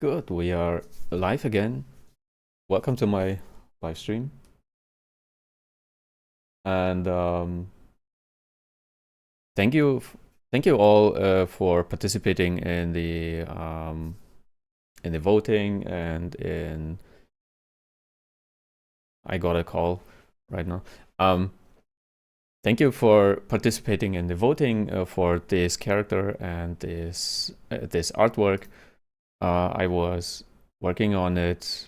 Good, we are live again. Welcome to my live stream. And thank you, thank you all for participating in the voting and in. I got a call right now. Thank you for participating in the voting for this character and this artwork. I was working on it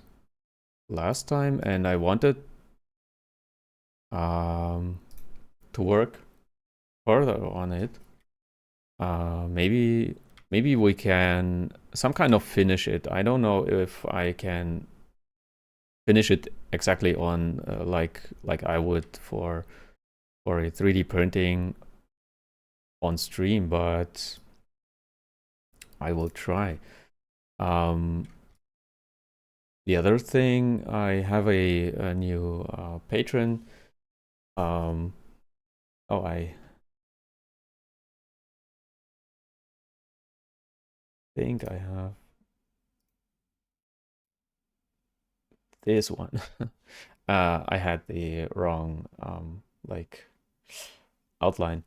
last time, and I wanted to work further on it. Maybe we can some kind of finish it. I don't know if I can finish it exactly on like I would for a 3D printing on stream, but I will try. The other thing, I have a new patron. Oh, I think I have this one. I had the wrong like outline.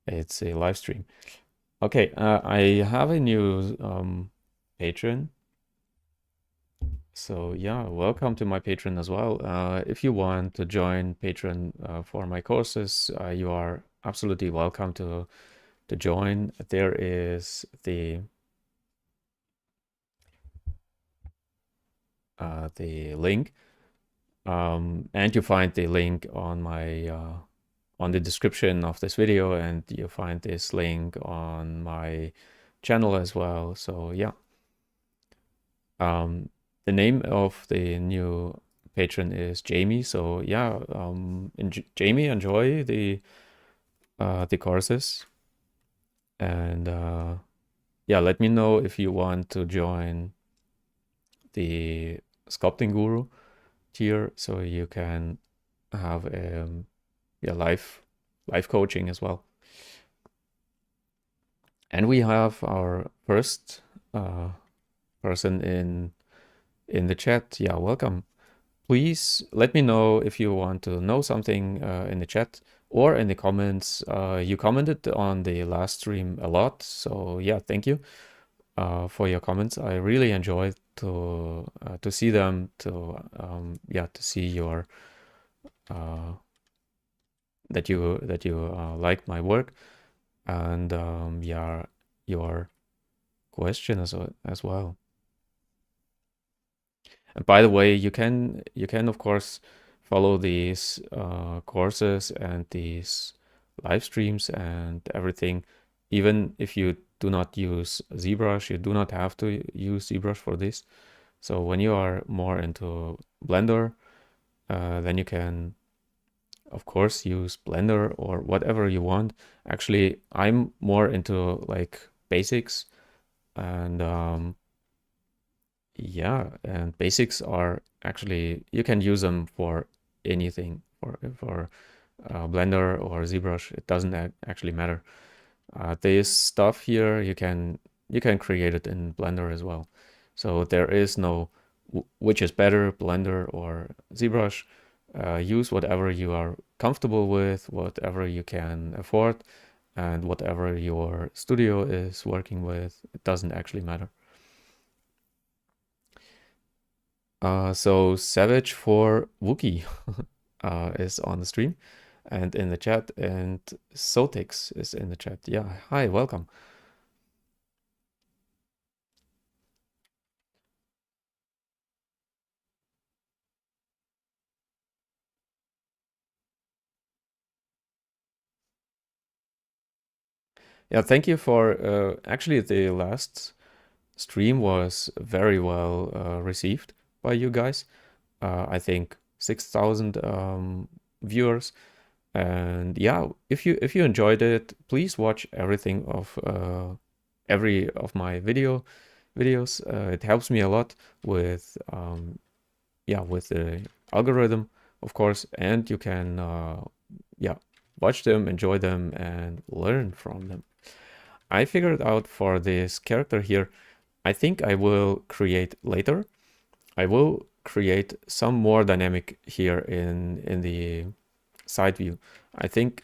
It's a live stream. Okay, I have a new patron. So yeah, welcome to my patron as well. If you want to join patron for my courses, you are absolutely welcome to join. There is the link, and you find the link on my on the description of this video, and you find this link on my channel as well. So yeah, the name of the new patron is Jamie. So yeah, Jamie, enjoy the courses, and yeah, let me know if you want to join the Sculpting Guru tier, so you can have yeah, live coaching as well. And we have our first person in the chat. Yeah, welcome. Please let me know if you want to know something in the chat or in the comments. You commented on the last stream a lot, so yeah, thank you for your comments. I really enjoyed to see them, yeah, to see your that you like my work, and yeah, your question as well. And by the way, you can of course follow these courses and these live streams and everything. Even if you do not use ZBrush, you do not have to use ZBrush for this. So when you are more into Blender, then you can of course use Blender or whatever you want. Actually, I'm more into like basics, and yeah, and basics are actually, you can use them for anything, for Blender or ZBrush. It doesn't actually matter. This stuff here, you can create it in Blender as well. So there is no which is better, Blender or ZBrush. Use whatever you are comfortable with, whatever you can afford, and whatever your studio is working with. It doesn't actually matter. So Savage for Wookie is on the stream and in the chat, and Sotix is in the chat. Yeah, hi, welcome. Yeah, thank you for actually the last stream was very well received by you guys. I think 6,000 viewers, and yeah, if you enjoyed it, please watch everything of every of my videos. It helps me a lot with yeah, with the algorithm, of course, and you can yeah, watch them, enjoy them, and learn from them. I figured out for this character here, I think I will create later. I will create some more dynamic here in the side view. I think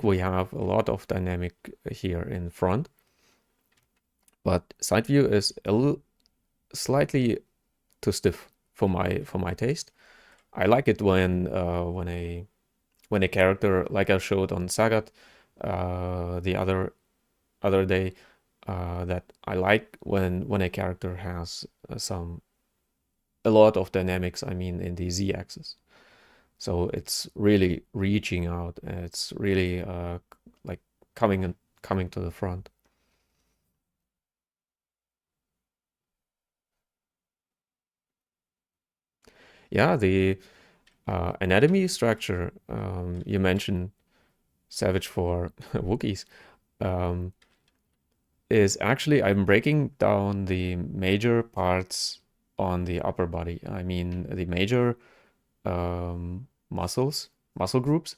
we have a lot of dynamic here in front, but side view is a little slightly too stiff for my taste. I like it when a character, like I showed on Sagat the other day, that I like when a character has a lot of dynamics. I mean, in the z-axis. So it's really reaching out. It's really like coming to the front. Yeah, the anatomy structure you mentioned, Savage for Wookiees, um, is actually I'm breaking down the major parts on the upper body. I mean the major muscle groups.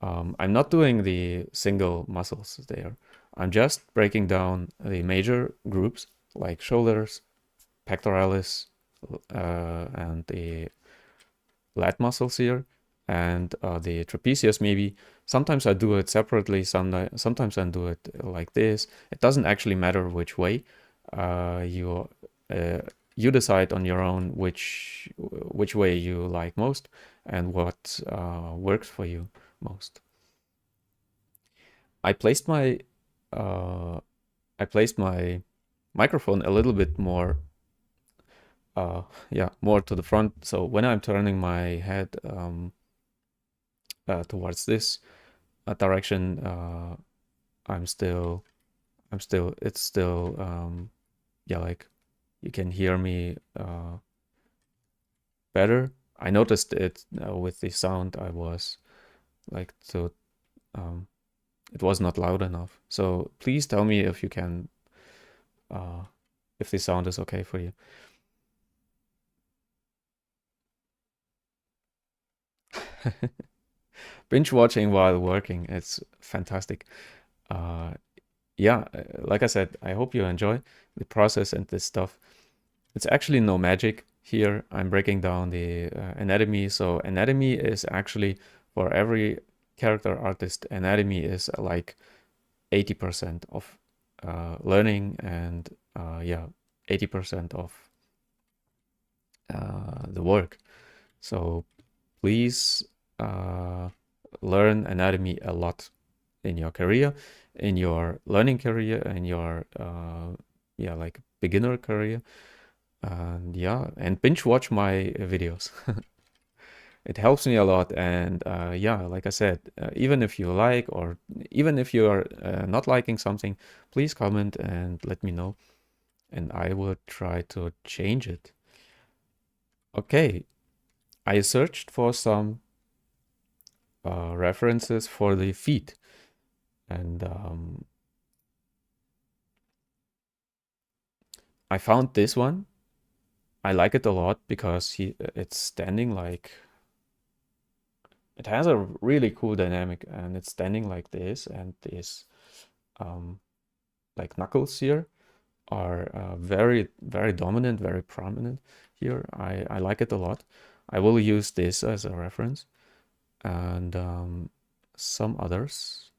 I'm not doing the single muscles there. I'm just breaking down the major groups like shoulders, pectoralis, and the lat muscles here, and the trapezius maybe. Sometimes I do it separately, sometimes I do it like this. It doesn't actually matter which way. You you decide on your own which way you like most and what works for you most. I placed my uh, I placed my microphone a little bit more yeah, more to the front. So when I'm turning my head towards this direction, it's still, yeah, like you can hear me better. I noticed it with the sound I was like, so it was not loud enough. So please tell me if you can, if the sound is okay for you. Binge watching while working, it's fantastic. Uh, yeah, like I said, I hope you enjoy the process and this stuff. It's actually no magic here. I'm breaking down the anatomy. So anatomy is actually, for every character artist, anatomy is like 80% of learning, and yeah, 80% of the work. So please learn anatomy a lot in your career, in your learning career, in your yeah, like beginner career, and yeah, and binge watch my videos. It helps me a lot, and yeah, like I said, even if you like, or even if you are not liking something, please comment and let me know, and I will try to change it. Okay, I searched for some references for the feet, and I found this one. I like it a lot because it's standing like, it has a really cool dynamic, and it's standing like this, and this like knuckles here are very dominant, very prominent here. I like it a lot. I will use this as a reference, and some others.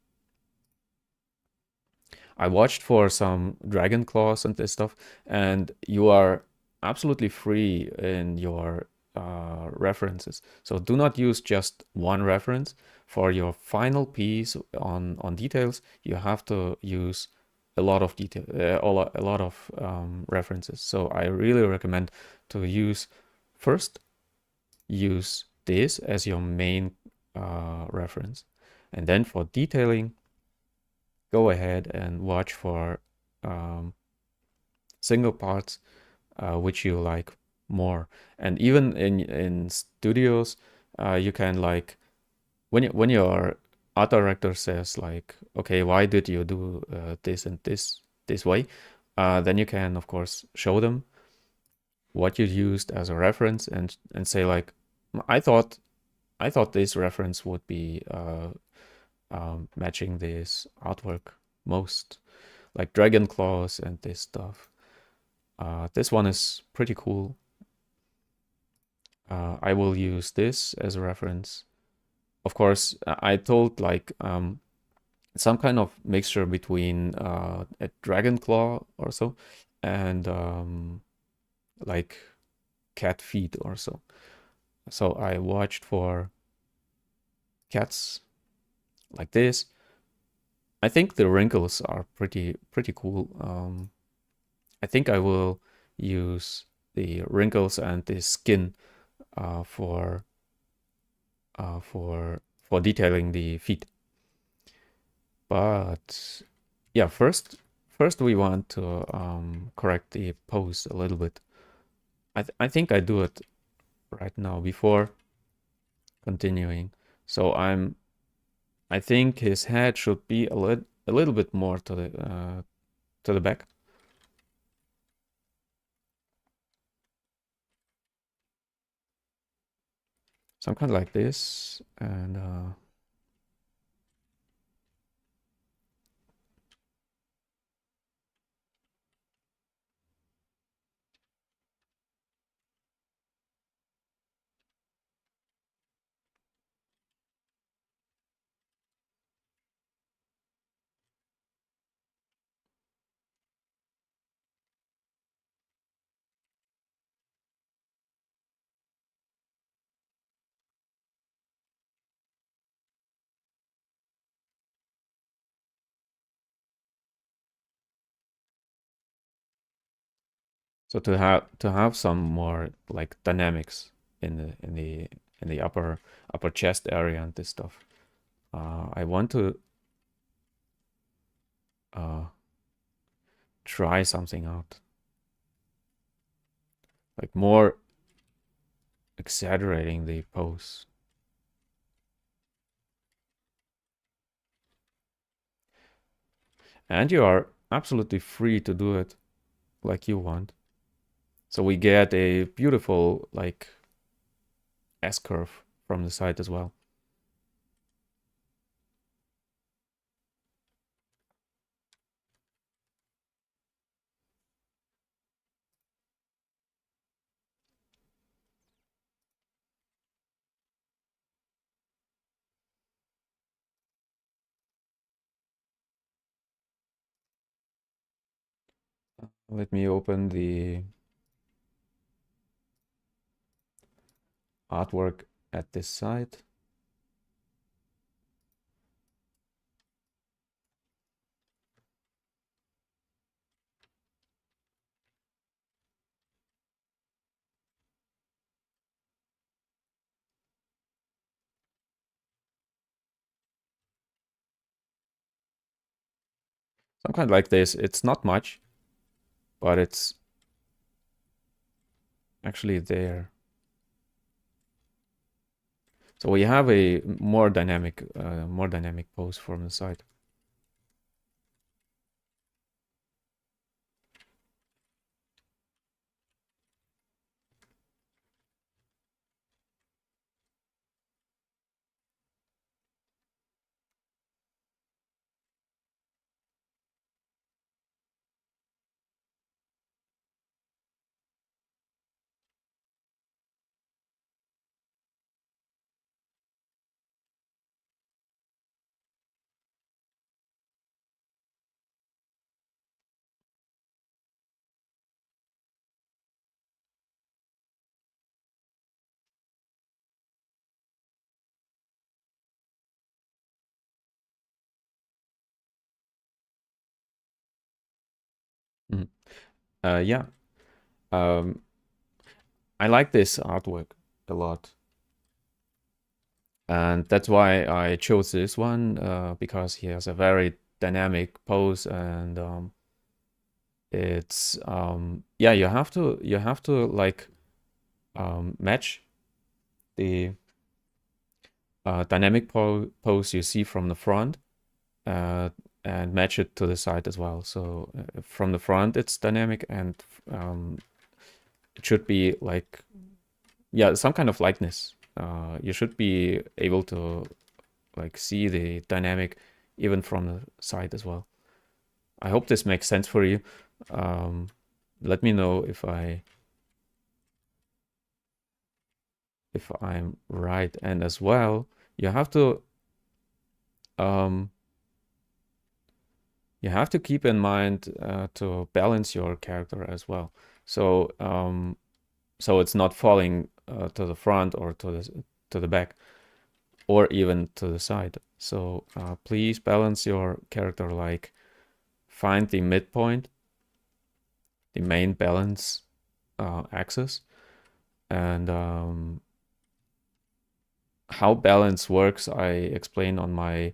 I watched for some dragon claws and this stuff, and you are absolutely free in your references. So do not use just one reference. For your final piece on details, you have to use a lot of detail, a lot of references. So I really recommend to first use this as your main reference, and then for detailing, go ahead and watch for single parts which you like more. And even in studios, you can, like, when your art director says like, okay, why did you do this and this way, then you can of course show them what you used as a reference, and say like, I thought this reference would be matching this artwork most, like dragon claws and this stuff. This one is pretty cool. I will use this as a reference. Of course, I told like some kind of mixture between a dragon claw or so and like cat feet or so. So I watched for cats like this. I think the wrinkles are pretty cool. I think I will use the wrinkles and the skin uh, for for detailing the feet. But yeah, first we want to correct the pose a little bit. I think I do it right now before continuing. So I think his head should be a little bit more to the back. So I'm kind of like this, and so to have some more like dynamics in the upper chest area and this stuff. I want to uh, try something out, like more exaggerating the pose. And you are absolutely free to do it like you want. So we get a beautiful like S-curve from the side as well. Let me open the artwork at this side. So I'm kind of like this. It's not much, but it's actually there. So we have a more dynamic pose from the side. Mhm. Yeah, um, I like this artwork a lot. And that's why I chose this one because he has a very dynamic pose and it's yeah, you have to like match the dynamic pose you see from the front uh, and match it to the side as well. So from the front it's dynamic and it should be like yeah, some kind of likeness. You should be able to like see the dynamic even from the side as well. I hope this makes sense for you. Um, let me know if I'm right. And as well, you have to um, keep in mind to balance your character as well. So so it's not falling to the front or to the back or even to the side. So please balance your character, like find the midpoint, the main balance axis, and how balance works I explain on my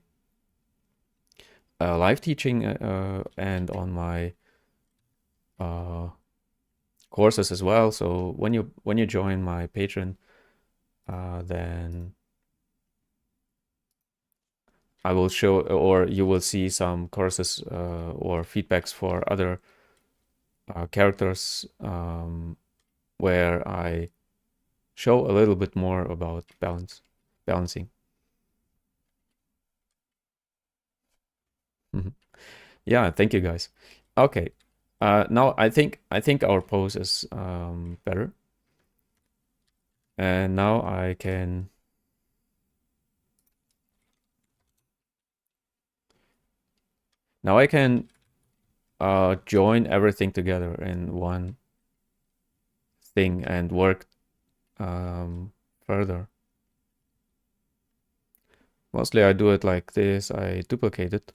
live teaching and on my courses as well. So when you join my Patreon, then I will show, or you will see some courses or feedbacks for other characters where I show a little bit more about balancing. Mhm. Yeah, thank you guys. Okay, now I think our pose is better, and now I can join everything together in one thing and work further. Mostly I do it like this. I duplicate it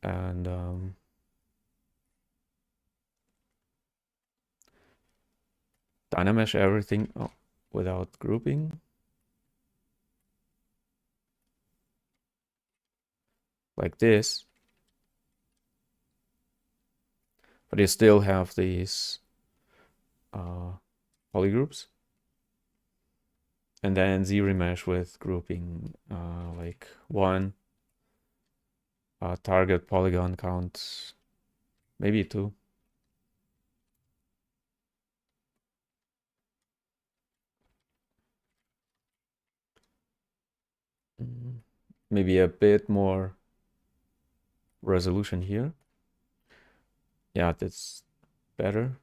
and Dynamesh everything without grouping, like this. But you still have these polygroups. And then ZRemesh with grouping, like 1 target polygon count, maybe 2. Maybe a bit more resolution here. Yeah, that's better.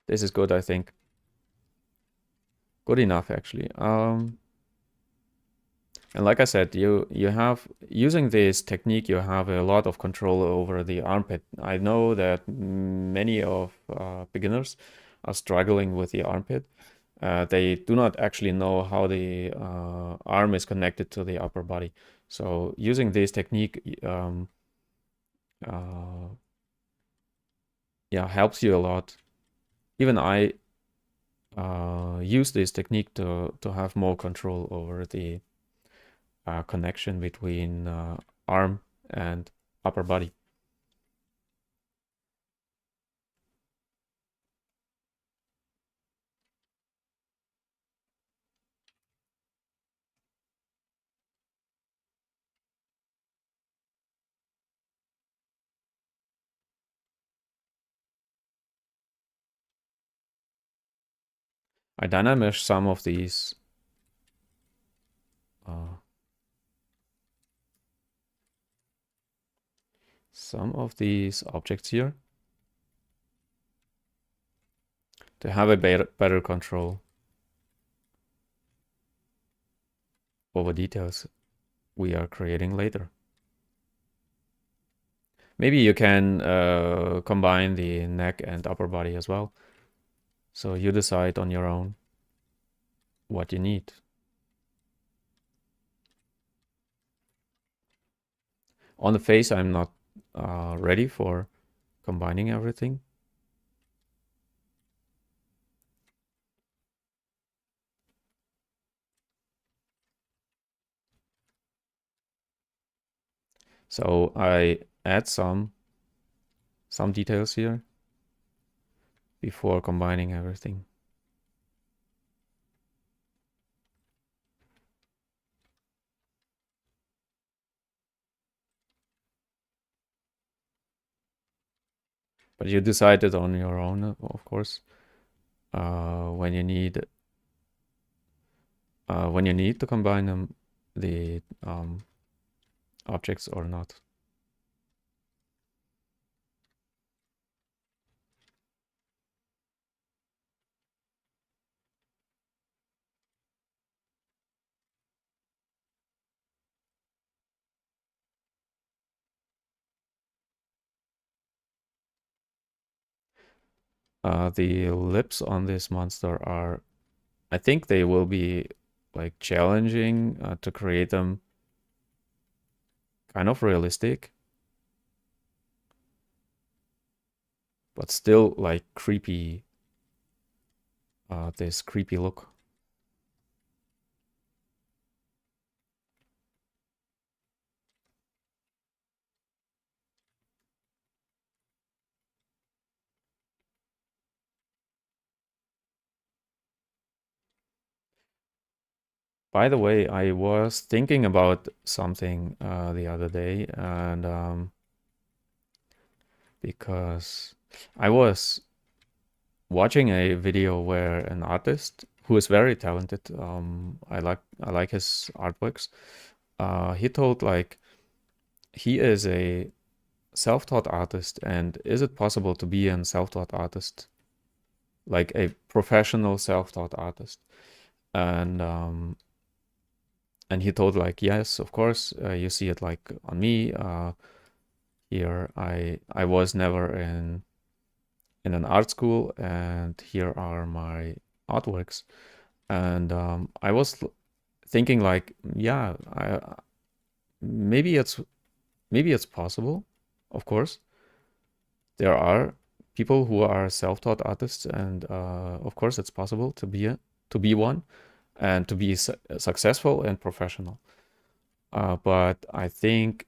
This is good, I think. Good enough, actually. And like I said, you have, using this technique, you have a lot of control over the armpit. I know that many of beginners are struggling with the armpit. They do not actually know how the arm is connected to the upper body. So using this technique, yeah, helps you a lot. Even I use this technique to have more control over the connection between arm and upper body. I dynamesh some of these objects here to have a better control over details we are creating later. Maybe you can combine the neck and upper body as well. So you decide on your own what you need. On the face, I'm not ready for combining everything. So I add some details here before combining everything. But you decide it on your own, of course, when you need to combine them, the objects or not. The lips on this monster are, I think they will be like challenging to create them kind of realistic, but still like creepy, this creepy look. By the way, I was thinking about something the other day, and because I was watching a video where an artist who is very talented, I like his artworks. He told like he is a self-taught artist, and is it possible to be a self-taught artist, like a professional self-taught artist? And he told like, yes, of course. You see it like on me. Here I was never in an art school, and here are my artworks. And I was thinking like, yeah, maybe it's possible. Of course, there are people who are self-taught artists, and of course, it's possible to be one and to be successful and professional. But I think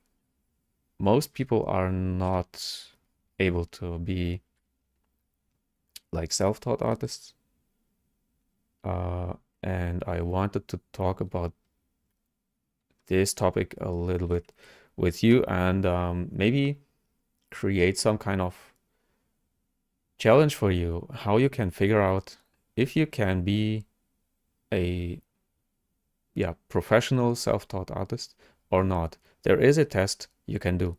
most people are not able to be like self-taught artists. And I wanted to talk about this topic a little bit with you, and maybe create some kind of challenge for you, how you can figure out if you can be a professional self-taught artist or not. There is a test you can do,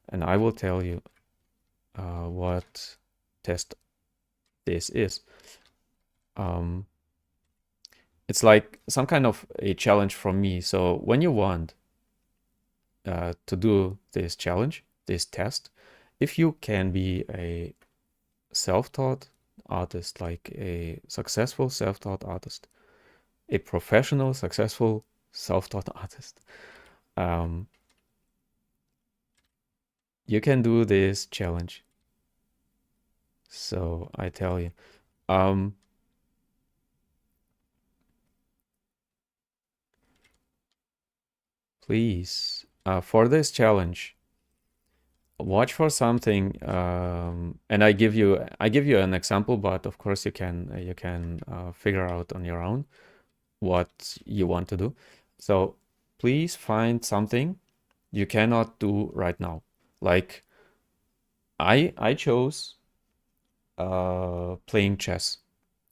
and I will tell you what test this is. It's like some kind of a challenge from me. So when you want to do this challenge, this test, if you can be a self-taught artist, like a successful self-taught artist, a professional, successful self-taught artist, you can do this challenge. So I tell you, please, for this challenge, watch for something, and I give you an example, but of course you can figure out on your own what you want to do. So please find something you cannot do right now. Like I chose playing chess.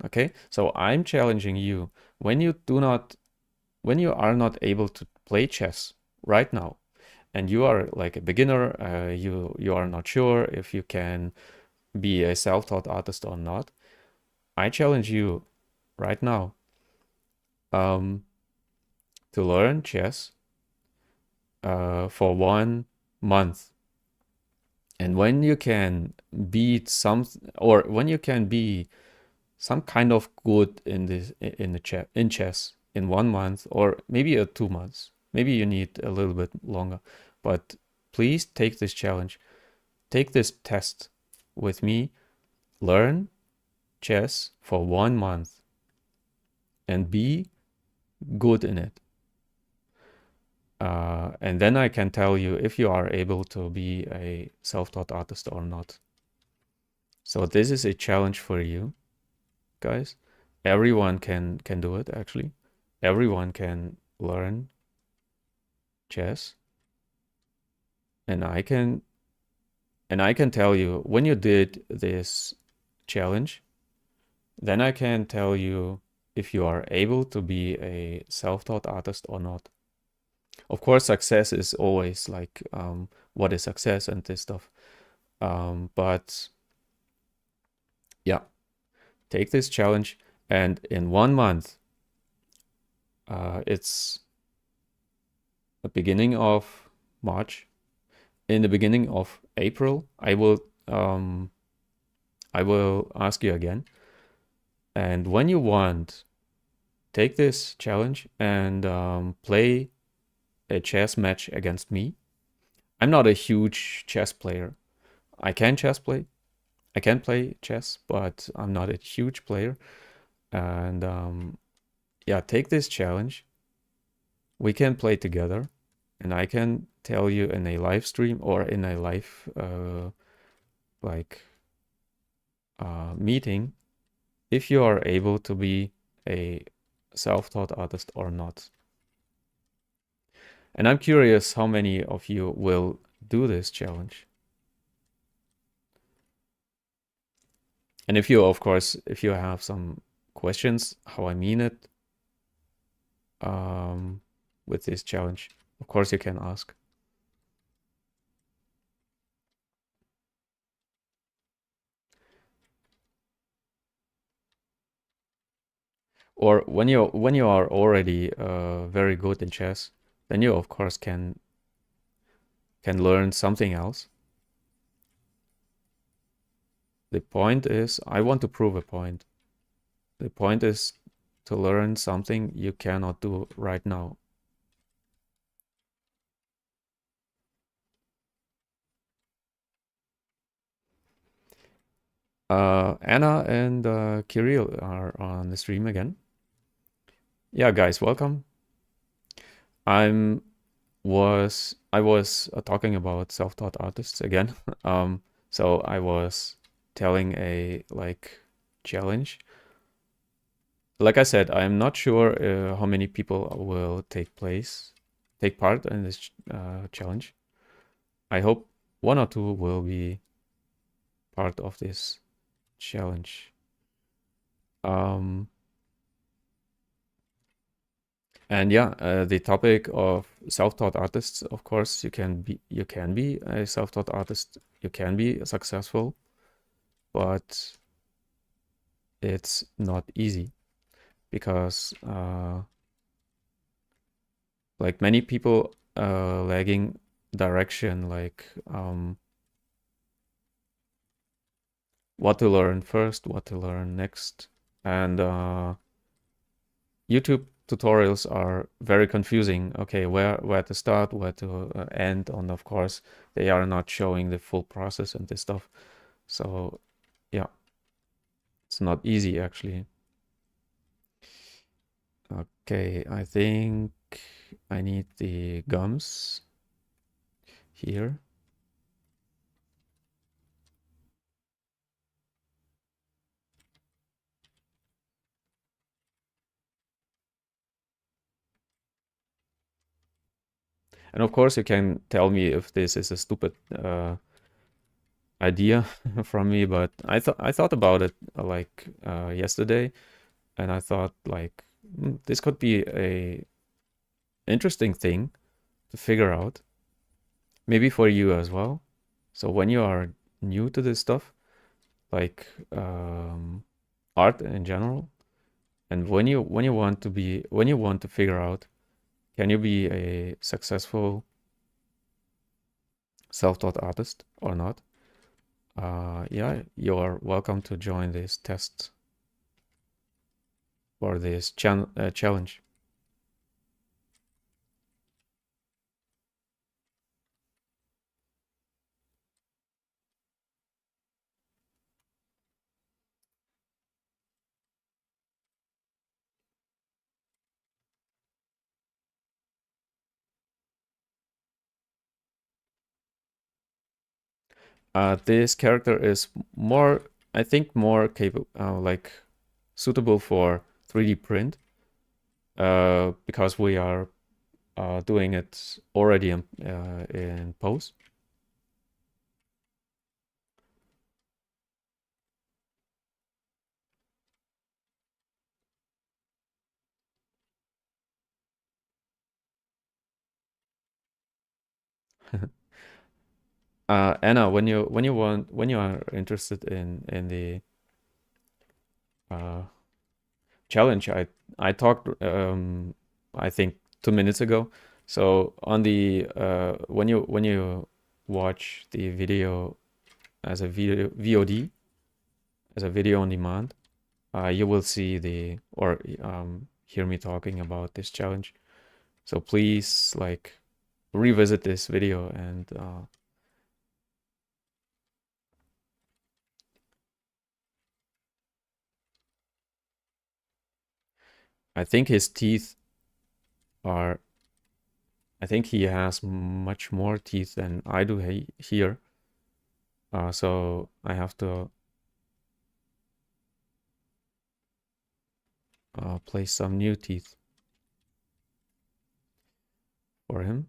Okay, so I'm challenging you, when you are not able to play chess right now, and you are like a beginner, you are not sure if you can be a self-taught artist or not, I challenge you right now to learn chess for 1 month. And when you can beat some, or when you can be some kind of good in chess in 1 month, or maybe 2 months, maybe you need a little bit longer, but please take this challenge, take this test with me, learn chess for 1 month and be good in it. And then I can tell you if you are able to be a self-taught artist or not. So this is a challenge for you guys. Everyone can do it, actually. Everyone can learn chess. And I can And I can tell you when you did this challenge, then I can tell you if you are able to be a self-taught artist or not. Of course, success is always like what is success and this stuff. But yeah, take this challenge, and in 1 month, it's the beginning of March. In the beginning of April, I will ask you again. And when you want, take this challenge and play a chess match against me. I'm not a huge chess player. I can play chess, but I'm not a huge player. And yeah, take this challenge. We can play together, and I can tell you in a live stream or in a live meeting if you are able to be a self-taught artist or not. And I'm curious how many of you will do this challenge. And if you, of course, if you have some questions, how I mean it with this challenge, of course you can ask. Or when you are already very good in chess, then you of course can learn something else. The point is, I want to prove a point. The point is to learn something you cannot do right now. Anna and Kirill are on the stream again. Yeah, guys, welcome. I was talking about self-taught artists again. So I was telling a challenge. Like I said, I'm not sure how many people will take part in this challenge. I hope 1 or 2 will be part of this challenge. And yeah, the topic of self-taught artists, of course, you can be a self-taught artist, you can be successful, but it's not easy because like many people lagging direction, like what to learn first, what to learn next, and YouTube tutorials are very confusing. Okay, where to start, where to end, and of course they are not showing the full process and this stuff. So yeah, it's not easy actually. Okay, I think I need the gums here. And of course you can tell me if this is a stupid idea from me, but I thought about it yesterday, and I thought this could be a interesting thing to figure out, maybe for you as well. So when you are new to this stuff, like art in general, and when you want to figure out, can you be a successful self-taught artist or not? Yeah, you are welcome to join this test or this challenge. This character is more, I think, more capable, suitable for 3D print, because we are doing it already in pose. Anna, when you are interested in the uh, challenge, I talked I think 2 minutes ago. So on the when you watch the video as a video VOD, as a video on demand, you will see the or hear me talking about this challenge. So please like revisit this video and I think his teeth are I think he has much more teeth than I do here. So I have to place some new teeth for him.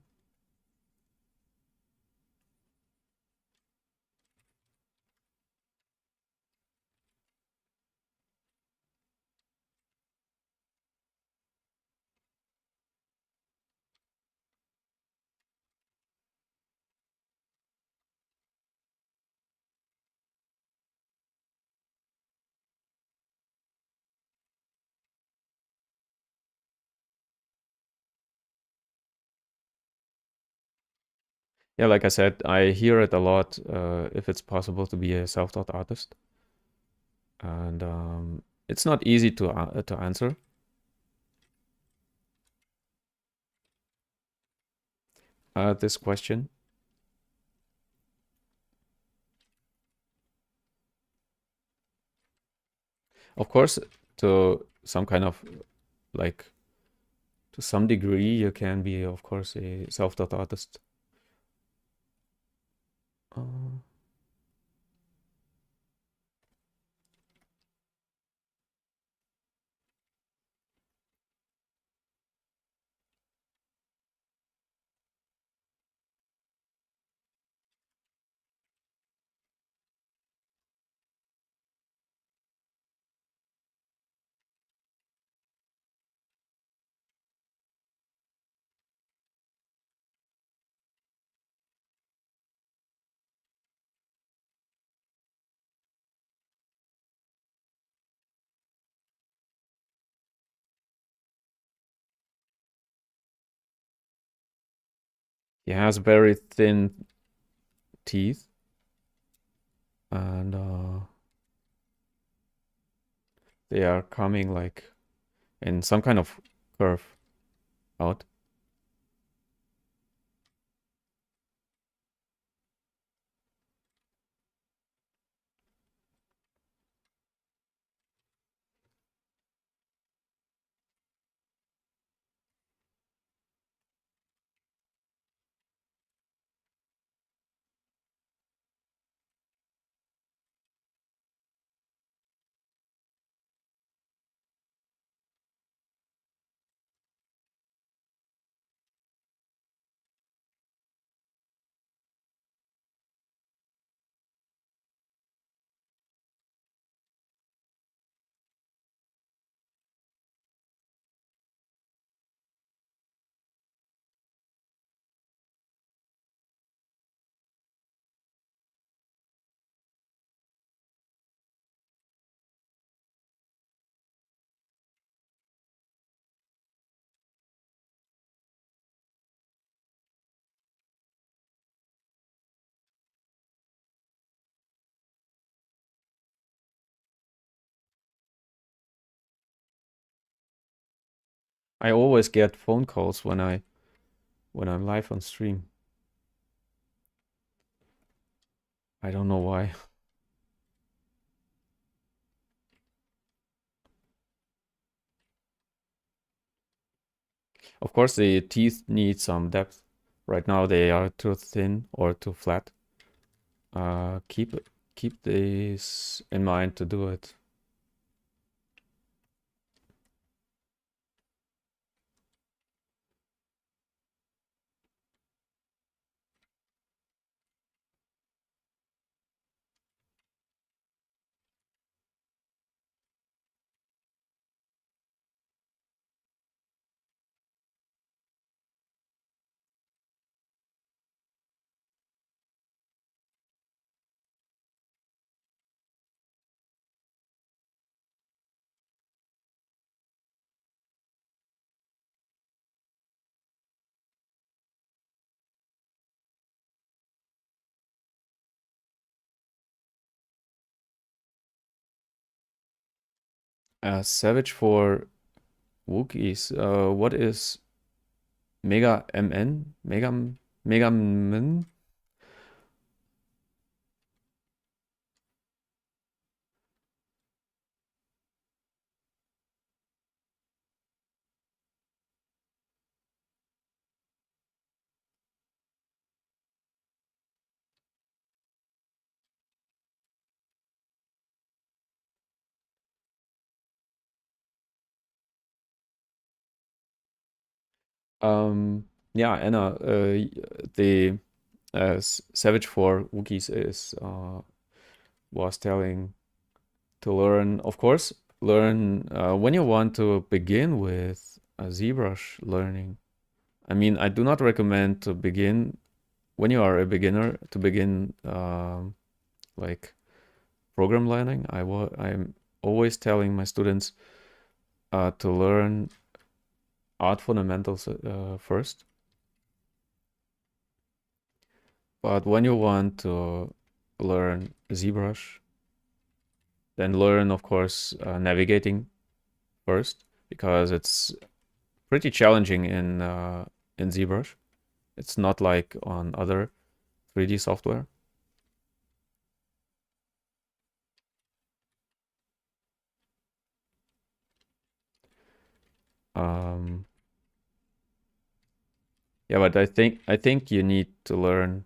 Yeah, like I said, I hear it a lot if it's possible to be a self-taught artist. And it's not easy to answer. This question. Of course, to some kind of like to some degree, you can be, of course, a self-taught artist. Uh, he has very thin teeth, and they are coming like in some kind of curve out. I always get phone calls when I'm live on stream. I don't know why. Of course, the teeth need some depth. Right now, they are too thin or too flat. Keep this in mind to do it. Savage for Wookiees. What is Mega MN? Mega Min? Yeah, Anna, the Savage for Wookiees is was telling to learn, of course, learn when you want to begin with ZBrush learning. I mean, I do not recommend to begin when you are a beginner to begin like program learning. I'm always telling my students to learn art fundamentals first. But when you want to learn ZBrush, then learn, of course, navigating first because it's pretty challenging in ZBrush. It's not like on other 3D software. Um, yeah, but I think you need to learn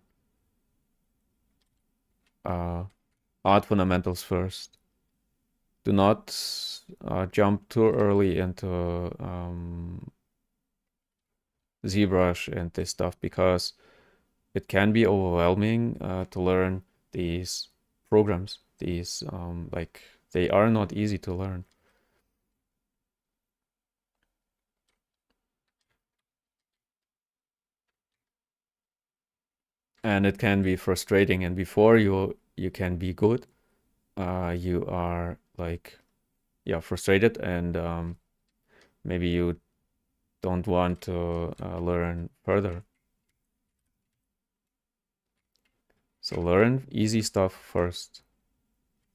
uh, art fundamentals first. Do not jump too early into ZBrush and this stuff because it can be overwhelming to learn these programs. These like they are not easy to learn, and it can be frustrating. And before you can be good, you are like yeah frustrated, and maybe you don't want to learn further. So learn easy stuff first,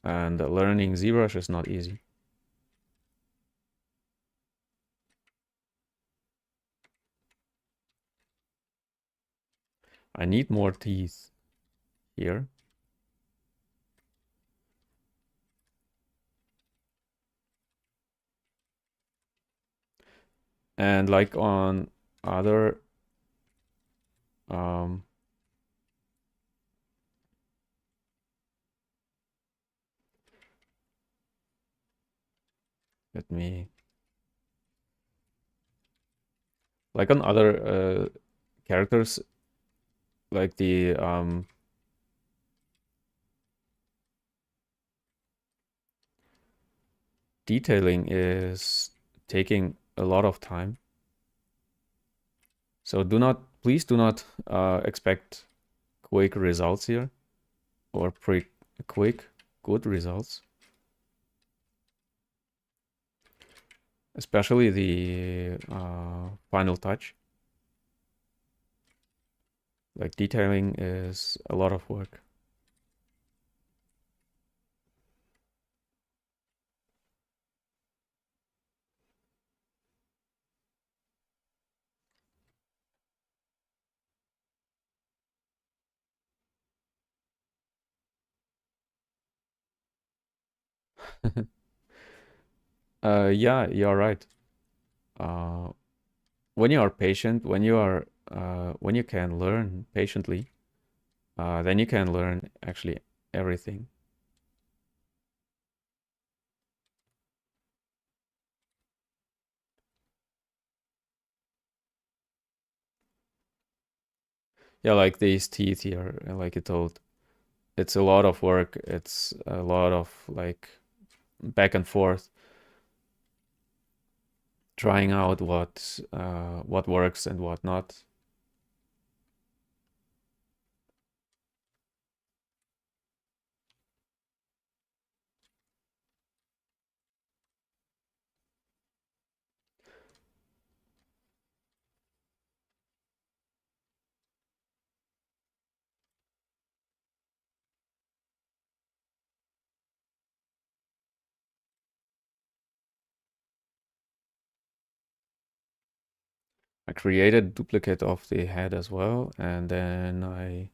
and learning ZBrush is not easy. I need more teeth here. And like on other um, let me like on other characters, like the detailing is taking a lot of time. So please do not expect quick results here or quick good results, especially the final touch. Like detailing is a lot of work. Yeah, you're right. Uh, when you are patient, when you can learn patiently, then you can learn actually everything. Yeah, like these teeth here, like you told, it's a lot of work. It's a lot of like back and forth, trying out what works and what not. I created a duplicate of the head as well, and then I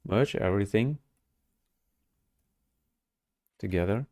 merge everything together.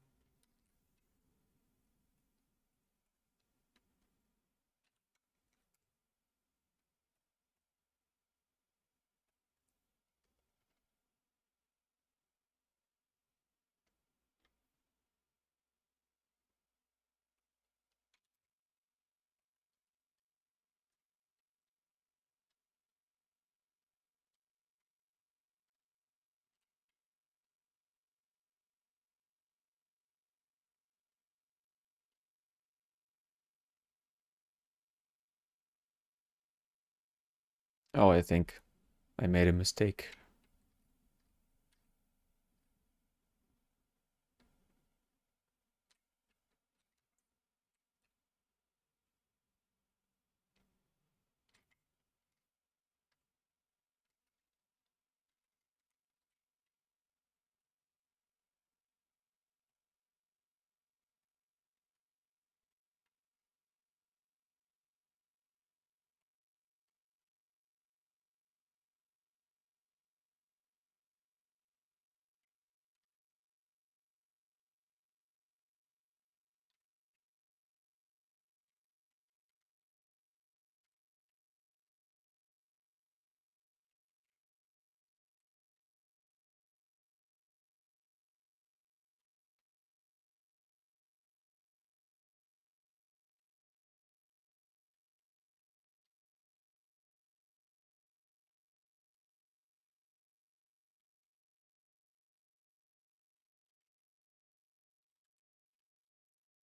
Oh, I think I made a mistake.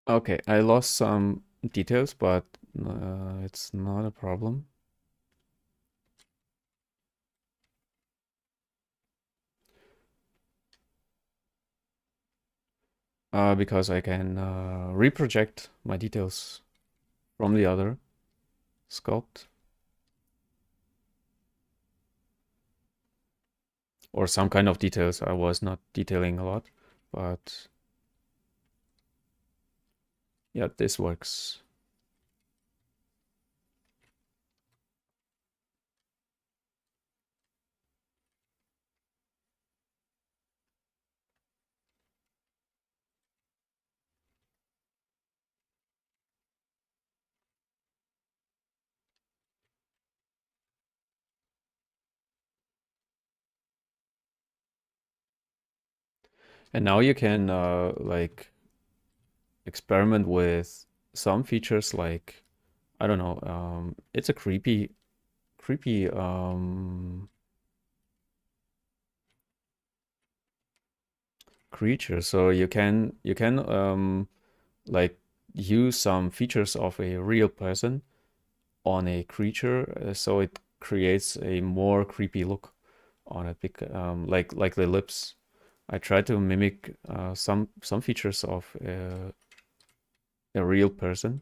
Okay, I lost some details, but it's not a problem. Because I can reproject my details from the other sculpt, or some kind of details. I was not detailing a lot, but yeah, this works. And now you can like experiment with some features like, I don't know, it's a creepy creature. So you can like use some features of a real person on a creature, so it creates a more creepy look on it. Like the lips. I try to mimic some features of a real person.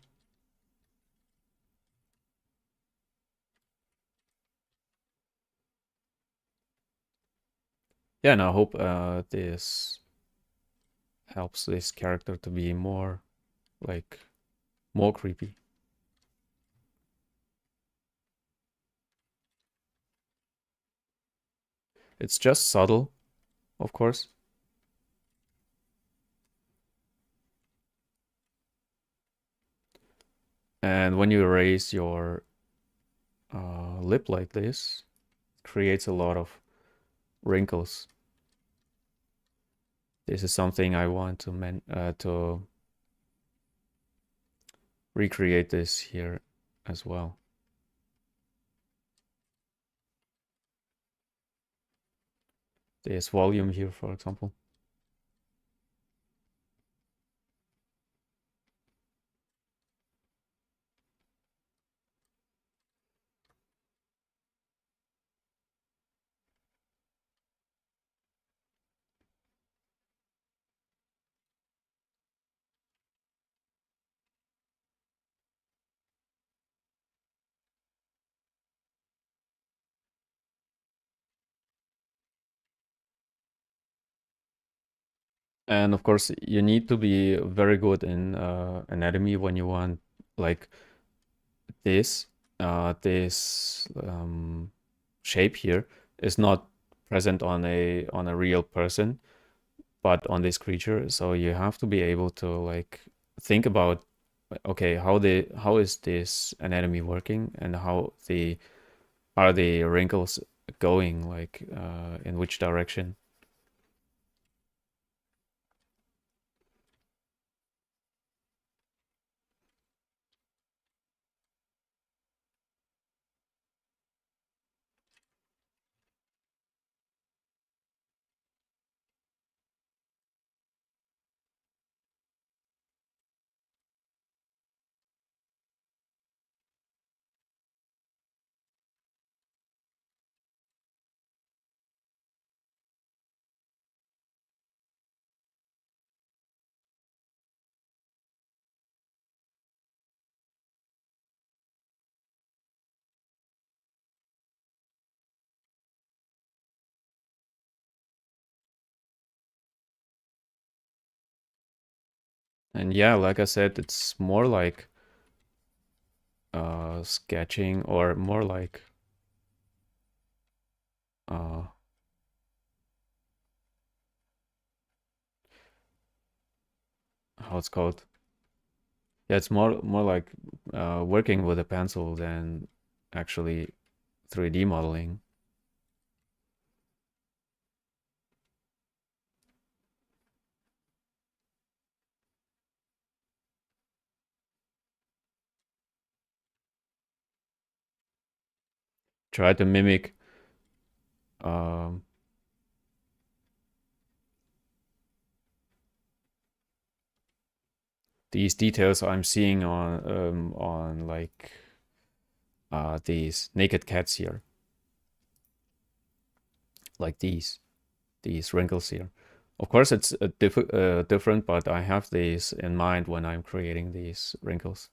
Yeah, and I hope this helps this character to be more like more creepy. It's just subtle, of course. And when you raise your lip like this, it creates a lot of wrinkles. This is something I want to recreate this here as well. This volume here, for example. And of course, you need to be very good in anatomy when you want like this. this shape here is not present on a real person, but on this creature. So you have to be able to like think about, okay, how is this anatomy working, and how are the wrinkles going, like in which direction. And yeah, like I said, it's more like sketching, or more like uh, how it's called. Yeah, it's more like working with a pencil than actually 3D modeling. Try to mimic um, these details I'm seeing on like these naked cats here, like these wrinkles here. Of course, it's different, but I have these in mind when I'm creating these wrinkles.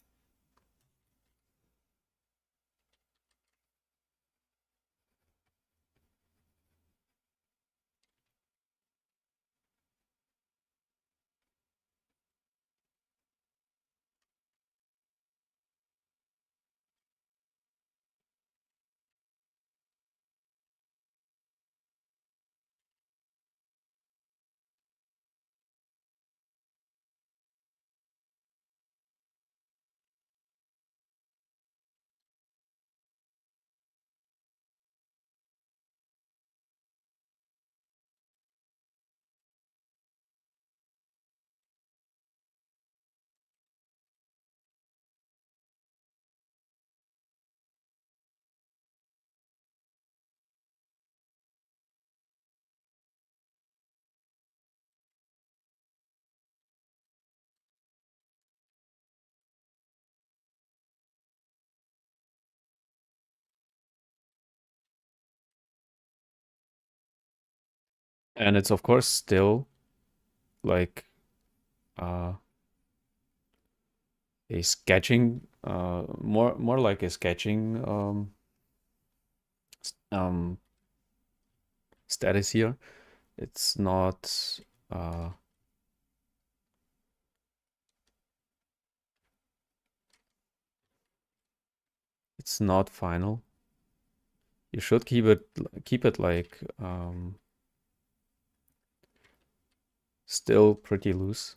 And it's of course still like uh, a sketching, more like a sketching um, status here. It's not uh, it's not final. You should keep it like still pretty loose.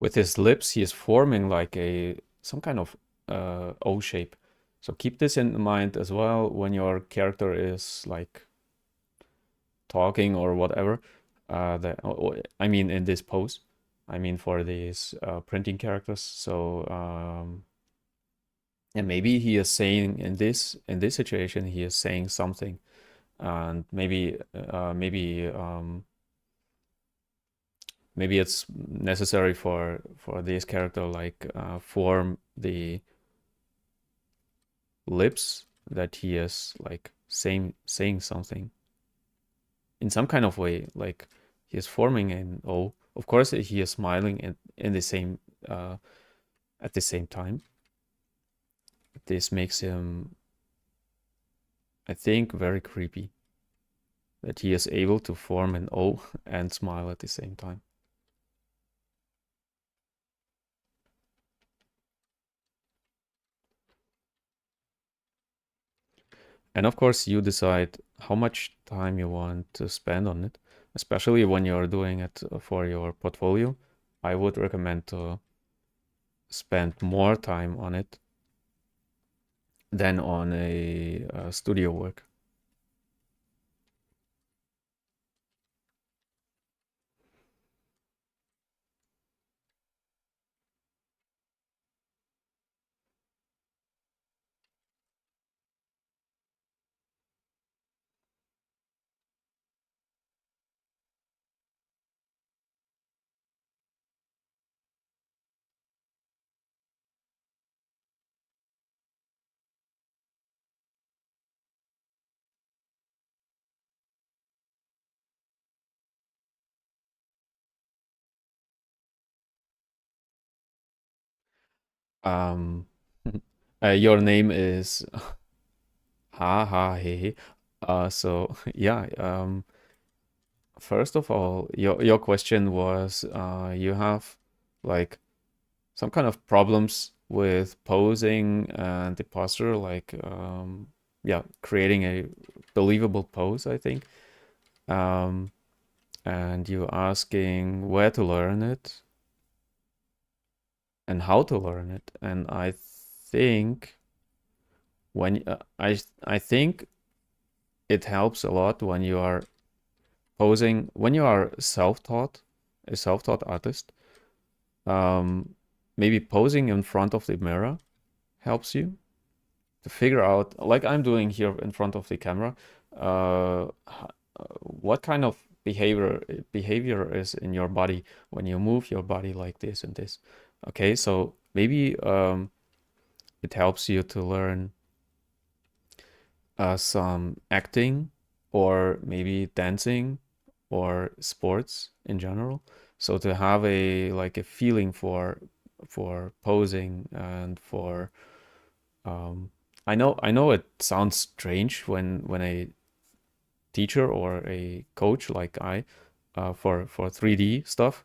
With his lips, he is forming like a some kind of O shape. So keep this in mind as well when your character is like talking or whatever. I mean, in this pose, I mean for these printing characters. So and maybe he is saying in this situation he is saying something, and maybe maybe it's necessary for this character, like form the lips that he is like saying something in some kind of way, like he is forming an O. Of course, he is smiling in the same at the same time. This makes him, I think, very creepy that he is able to form an O and smile at the same time. And of course, you decide how much time you want to spend on it, especially when you're doing it for your portfolio. I would recommend to spend more time on it than on a studio work. Um, your name is Ha Ha He He. So yeah, first of all, your question was you have like some kind of problems with posing and the posture, like yeah, creating a believable pose, I think. Um, and you asking where to learn it and how to learn it. And I think when I think it helps a lot when you are posing, when you are self-taught, a self-taught artist. Um, maybe posing in front of the mirror helps you to figure out, like I'm doing here in front of the camera, what kind of behavior is in your body when you move your body like this and this. Okay, so maybe it helps you to learn some acting or maybe dancing or sports in general. So to have a like a feeling for posing and for I know it sounds strange when a teacher or a coach like I for 3D stuff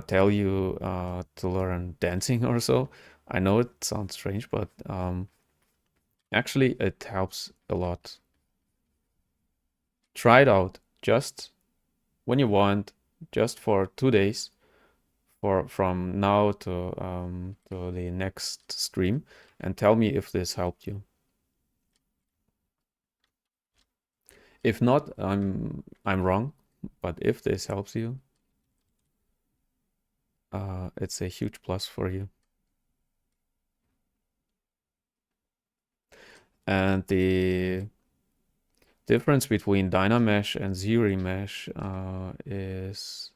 tell you to learn dancing or so. I know it sounds strange, but actually it helps a lot. Try it out just when you want, just for 2 days, for from now to the next stream, and tell me if this helped you. If not, I'm wrong, but if this helps you, it's a huge plus for you. And the difference between Dynamesh and ZRemesh is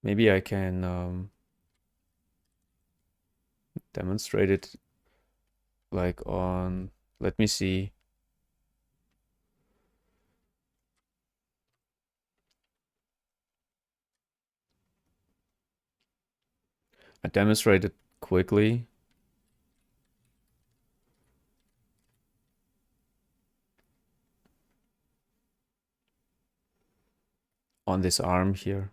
maybe I can demonstrate it like on, let me see. I demonstrate it quickly. On this arm here.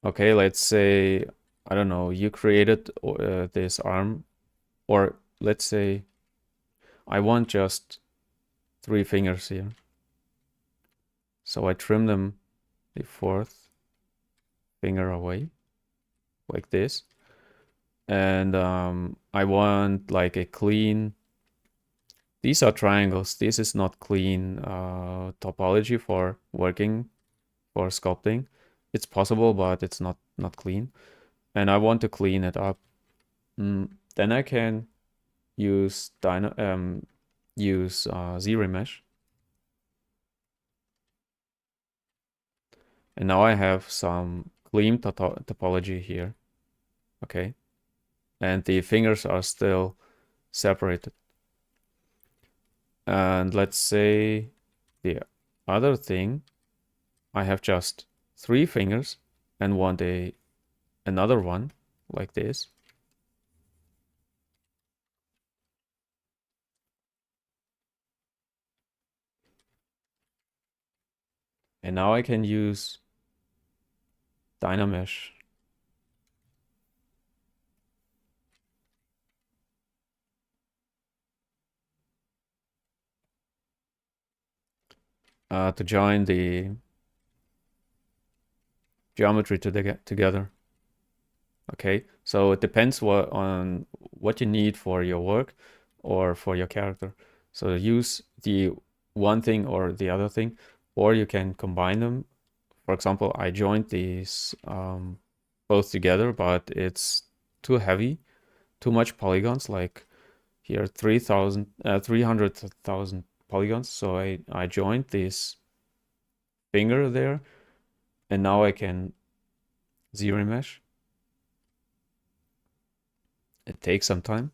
Okay, let's say, I don't know, you created this arm, or let's say I want just 3 fingers here. So I trim them the fourth finger away, like this. And I want like a clean, these are triangles. This is not clean topology for working, for sculpting. It's possible, but it's not clean. And I want to clean it up. Then I can use ZRemesh, and now I have some clean topology here. Okay, and the fingers are still separated. And let's say the other thing, I have just 3 fingers and want another one like this. And now I can use Dynamesh to join the geometry together. Okay, so it depends on what you need for your work or for your character. So use the one thing or the other thing, or you can combine them. For example, I joined these both together, but it's too heavy, too much polygons, like here 300,000 polygons. So I joined this finger there, and now I can ZRemesh. It takes some time.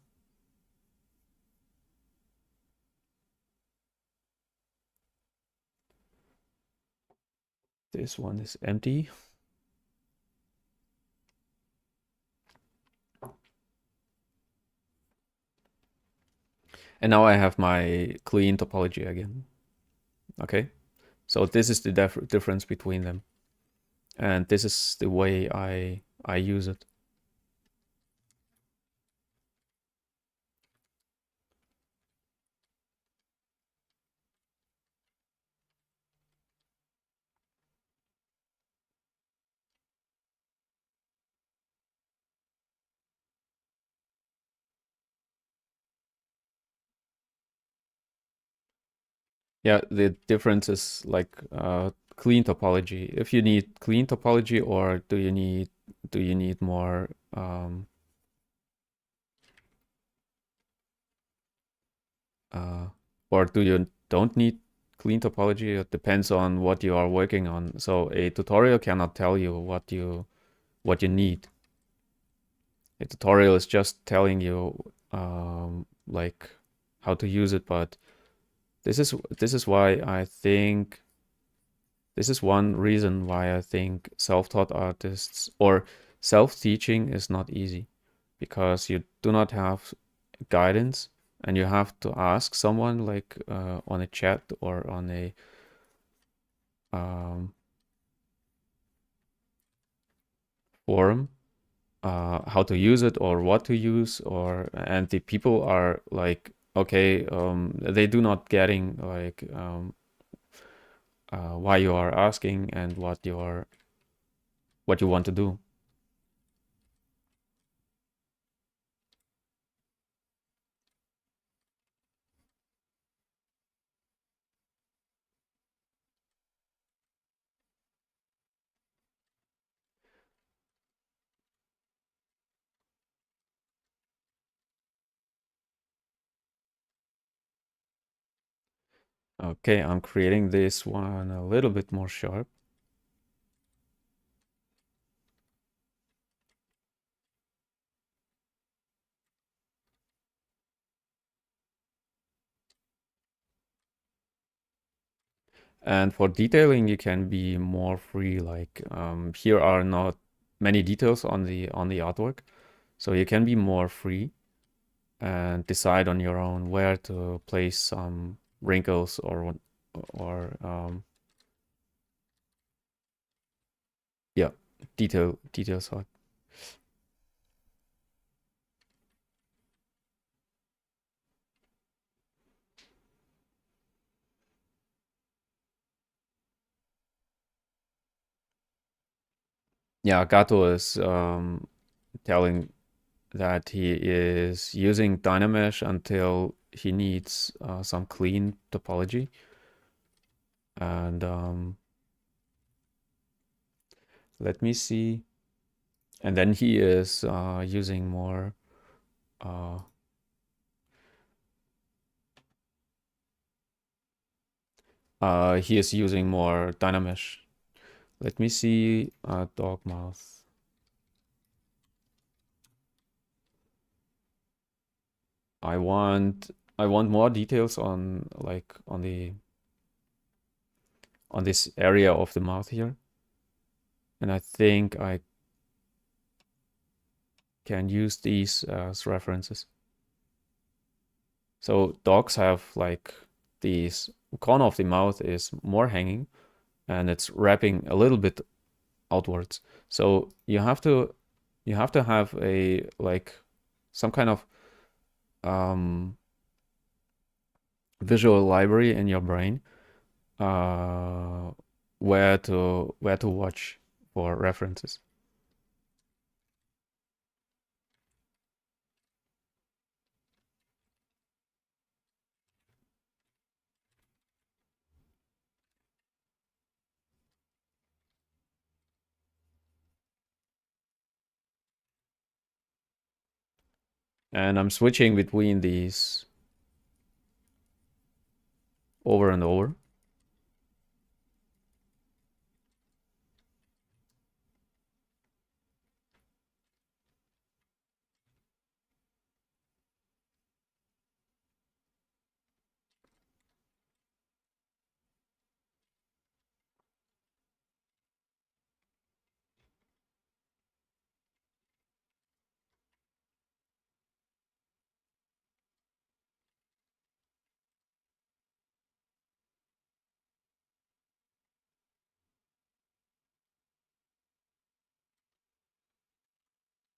This one is empty. And now I have my clean topology again. Okay, so this is the difference between them. And this is the way I use it. Yeah, the difference is like clean topology. If you need clean topology, or do you need more uh, or do you don't need clean topology? It depends on what you are working on. So a tutorial cannot tell you what you need. A tutorial is just telling you like how to use it, but this is why I think this is one reason why I think self-taught artists or self-teaching is not easy, because you do not have guidance and you have to ask someone like on a chat or on a forum how to use it or what to use, or and the people are like, okay, they do not getting like why you are asking and what you want to do. Okay, I'm creating this one a little bit more sharp. And for detailing, you can be more free. Like here are not many details on the artwork, so you can be more free and decide on your own where to place some wrinkles or yeah, details. Yeah, Gato is telling that he is using Dynamesh until he needs some clean topology. And let me see. And then he is using more Uh, he is using more Dynamesh. Let me see dog mouth. I want more details on like on this area of the mouth here. And I think I can use these as references. So dogs have like these corner of the mouth is more hanging and it's wrapping a little bit outwards. So you have to have a like some kind of um, visual library in your brain uh, where to watch for references. And I'm switching between these over and over.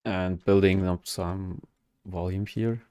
And building up some volume here.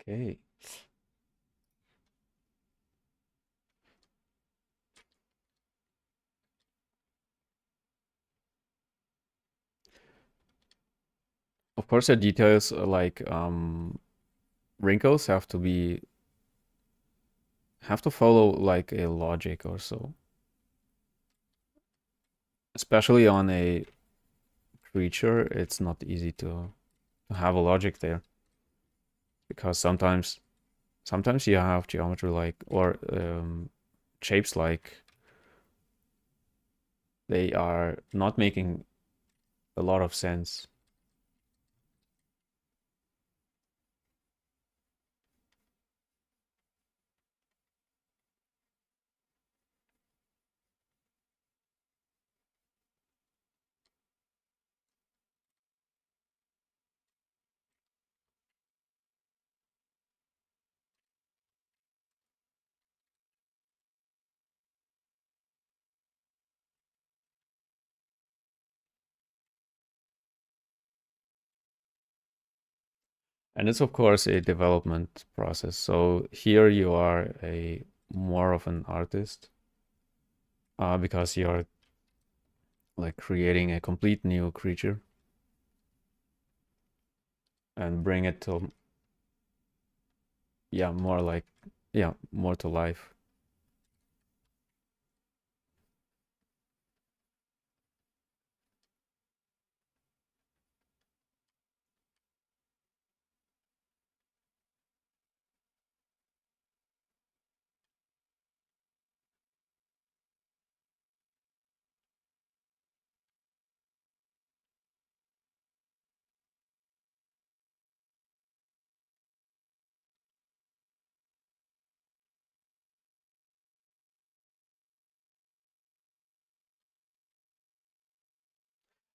Okay. Of course, the details like wrinkles have to follow like a logic or so, especially on a creature. It's not easy to have a logic there because sometimes you have geometry like or shapes like they are not making a lot of sense. And it's of course a development process. So here you are a more of an artist because you're like creating a complete new creature and bring it to yeah more like yeah more to life.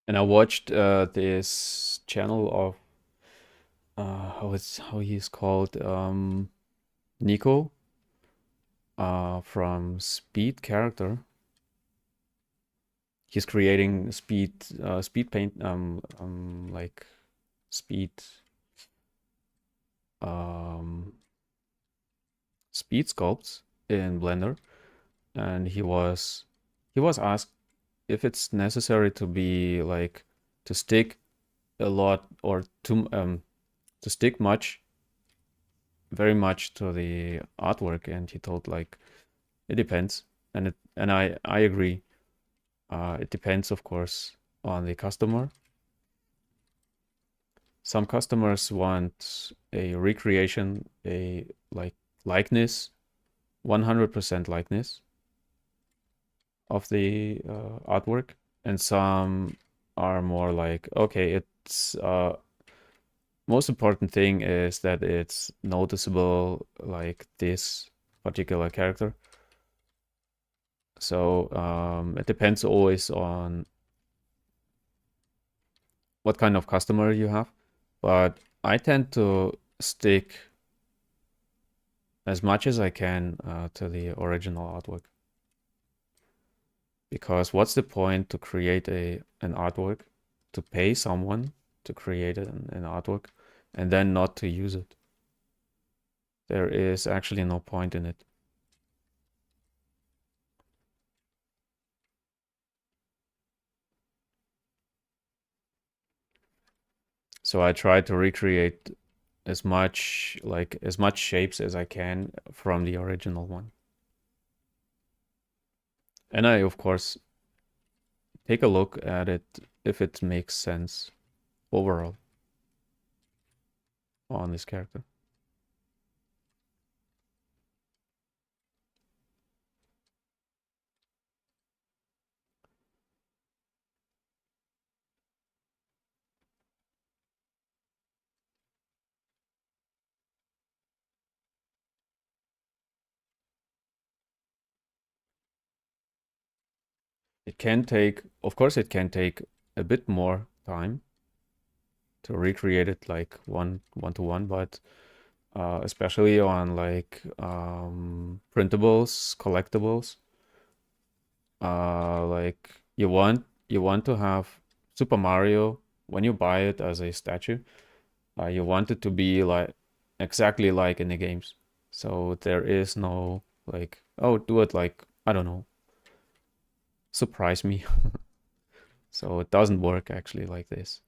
And I watched this channel of how he's called Nico from Speed Character. He's creating speed paint like speed um speed sculpts in Blender, and he was asked if it's necessary to be like to stick a lot or to stick much very much to the artwork, and he told like it depends, and I agree. It depends, of course, on the customer. Some customers want a recreation, a like likeness, 100% likeness of the artwork, and some are more like, okay, it's most important thing is that it's noticeable, like this particular character. So it depends always on what kind of customer you have, but I tend to stick as much as I can to the original artwork. Because what's the point to create an artwork, to pay someone to create an artwork, and then not to use it? There is actually no point in it. So I try to recreate as much shapes as I can from the original one. And I, of course, take a look at it if it makes sense overall on this character. It can take, of course, it can take a bit more time to recreate it like one to one, but especially on like printables, collectibles, like you want to have Super Mario when you buy it as a statue. You want it to be like exactly like in the games. So there is no like, oh, do it like, I don't know, surprise me. So it doesn't work actually like this.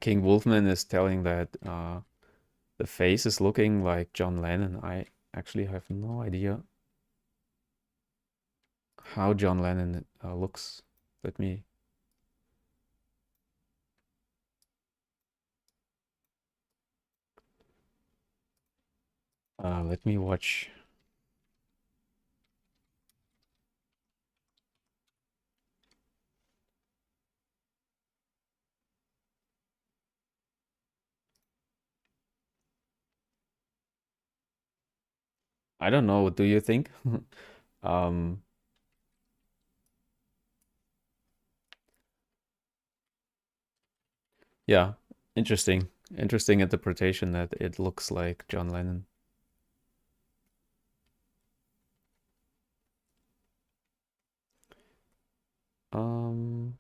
King Wolfman is telling that the face is looking like John Lennon. I actually have no idea how John Lennon looks. Let me let me watch. I don't know. Do you think? um, Yeah, interesting. Interesting interpretation that it looks like John Lennon. Um,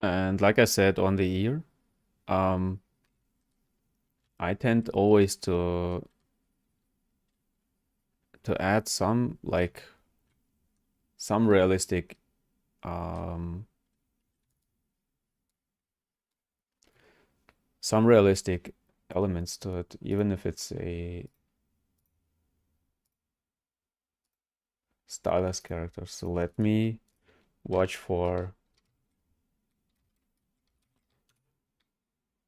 and like I said on the ear, um, I tend always to add some realistic um some realistic elements to it, even if it's a stylized character. So let me watch for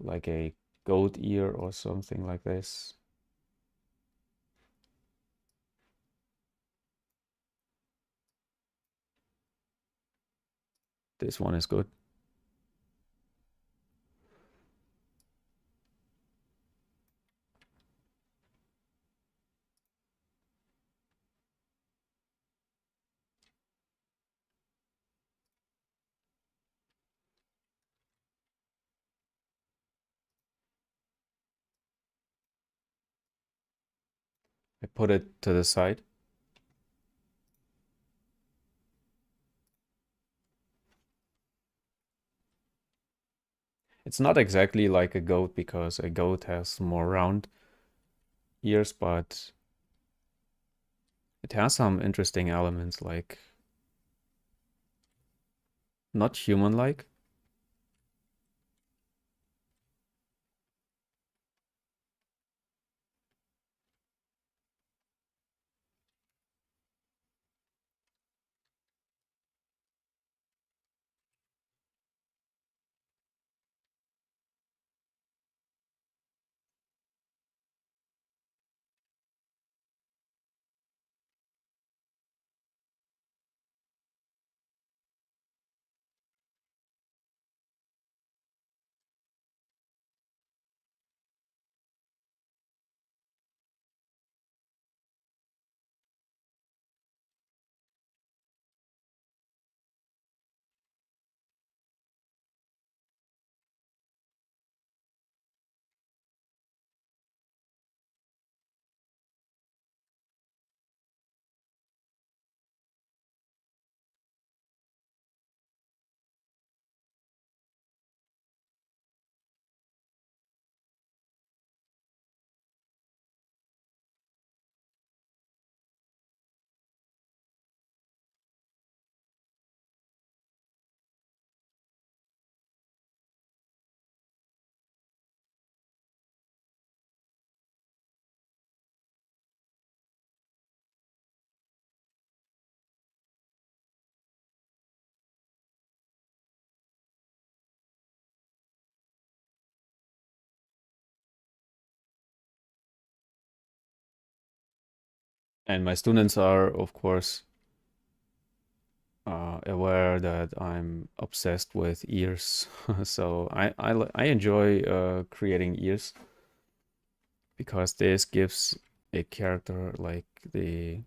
like a goat ear or something like this. This one is good. I put it to the side. It's not exactly like a goat because a goat has more round ears, but it has some interesting elements, like not human-like. And my students are, of course, aware that I'm obsessed with ears. So I enjoy creating ears because this gives a character like the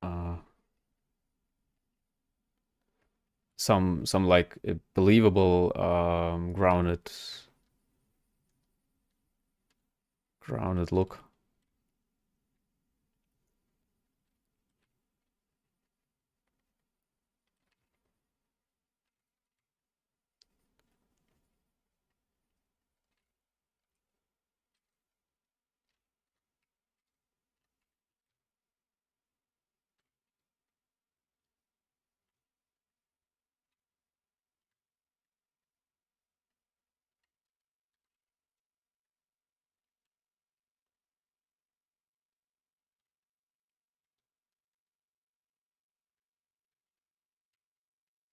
uh, some like a believable grounded look.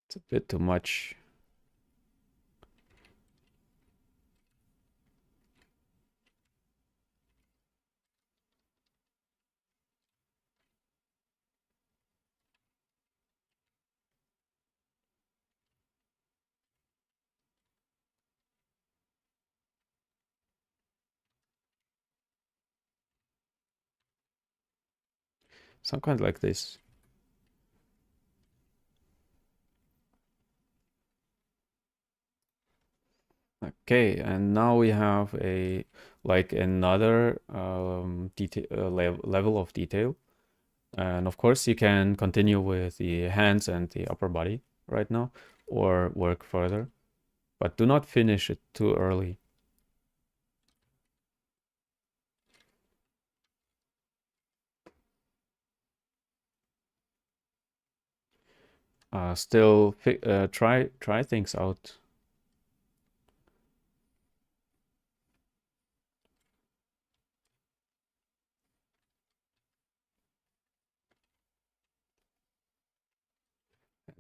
It's a bit too much. Some kind like this. Okay, and now we have a like another detail level of detail. And of course, you can continue with the hands and the upper body right now, or work further, but do not finish it too early. Still, try things out.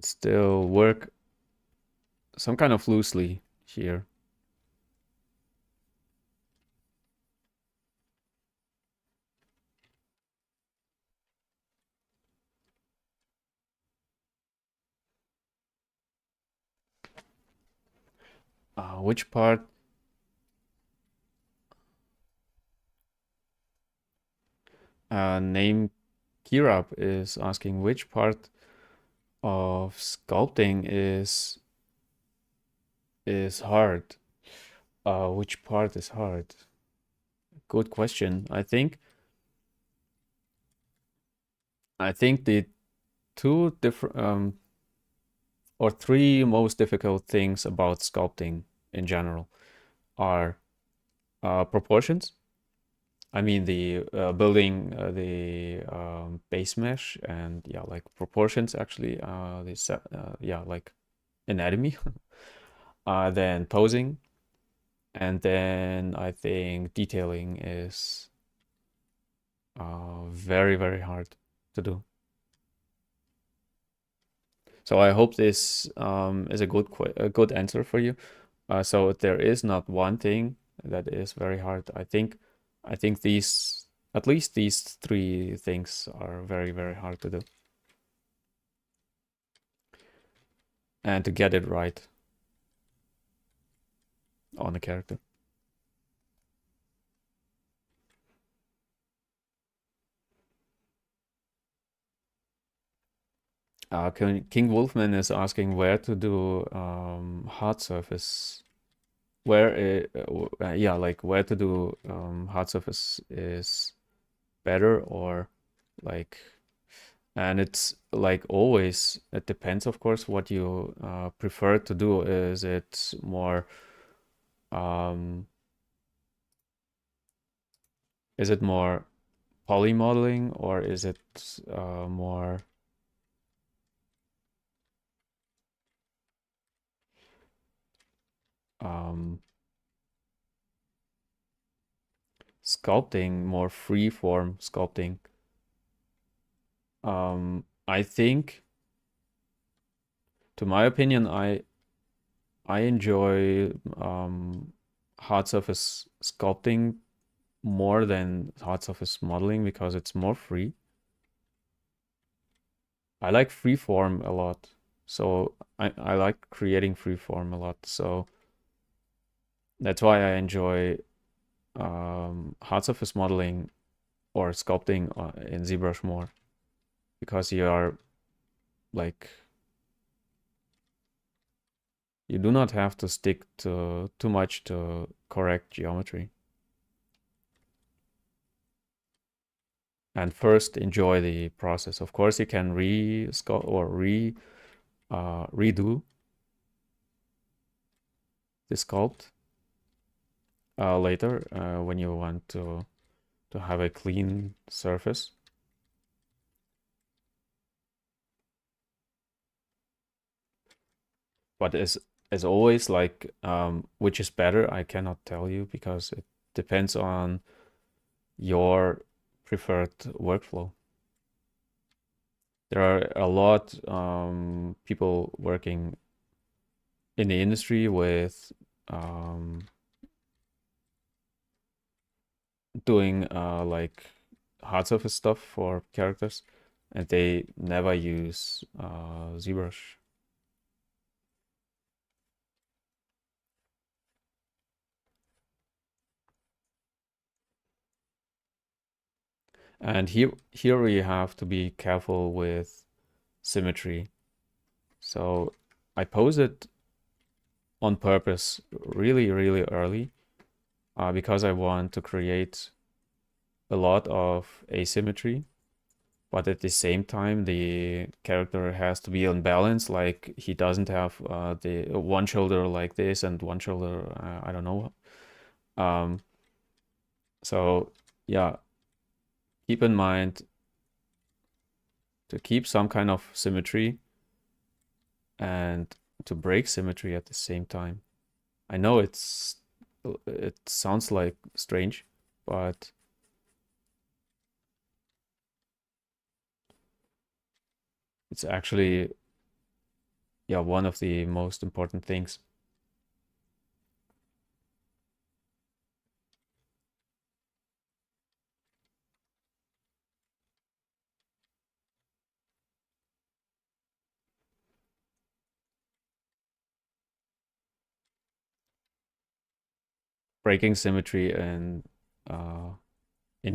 Still work some kind of loosely here. Which part? Name Kirab is asking which part of sculpting is hard. Which part is hard? Good question. I think the two different or three most difficult things about sculpting in general are proportions. I mean the building the base mesh and yeah, like proportions actually. Yeah, like anatomy. Then posing, and then I think detailing is very very hard to do. So I hope this is a good answer for you. So there is not one thing that is very hard. I think these at least these three things are very very hard to do and to get it right on the character. King Wolfman is asking where to do hard surface. Yeah, like where to do hard surface is better or like, and it's like always, it depends, of course, what you prefer to do. Um, is it more poly modeling or is it more um, sculpting, more free form sculpting? I think, to my opinion, I enjoy hard surface sculpting more than hard surface modeling because it's more free. I like free form a lot. So I like creating free form a lot. So that's why I enjoy hard surface modeling or sculpting in ZBrush more because you are like, you do not have to stick to too much to correct geometry. And first enjoy the process. Of course, you can re-sculpt or redo the sculpt later when you want to have a clean surface. But as always, like which is better, I cannot tell you because it depends on your preferred workflow. there are a lot people working in the industry with doing like hard surface stuff for characters, and they never use ZBrush. And here we have to be careful with symmetry. So I pose it on purpose really, really early because I want to create a lot of asymmetry, but at the same time the character has to be on balance. Like he doesn't have the one shoulder like this and one shoulder I don't know. So yeah, keep in mind to keep some kind of symmetry and to break symmetry at the same time. I know it sounds like strange, but it's actually, yeah, one of the most important things. Breaking symmetry in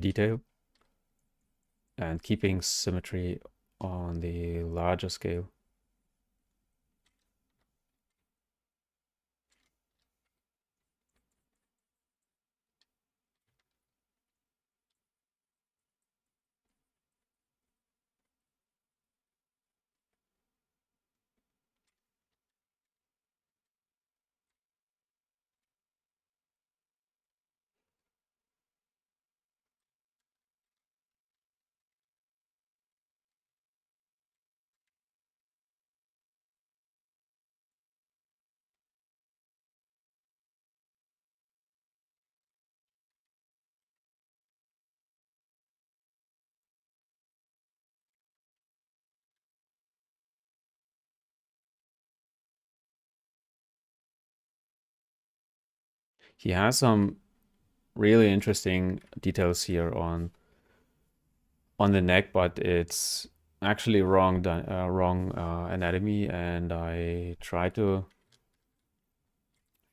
detail and keeping symmetry on the larger scale. He has some really interesting details here on the neck, but it's actually wrong anatomy, and I try to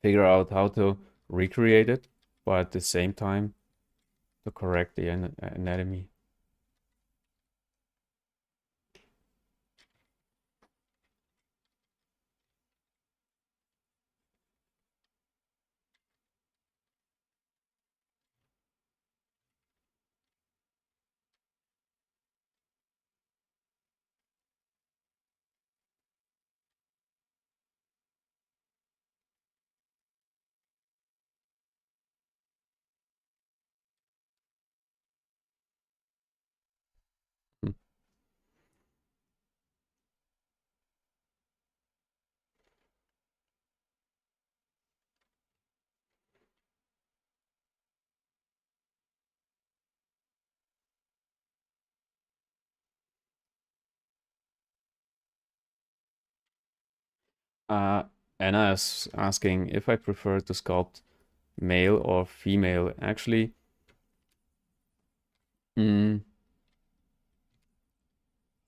figure out how to recreate it, but at the same time to correct the anatomy. Hmm. Uh, Anna is asking if I prefer to sculpt male or female. Actually, mm,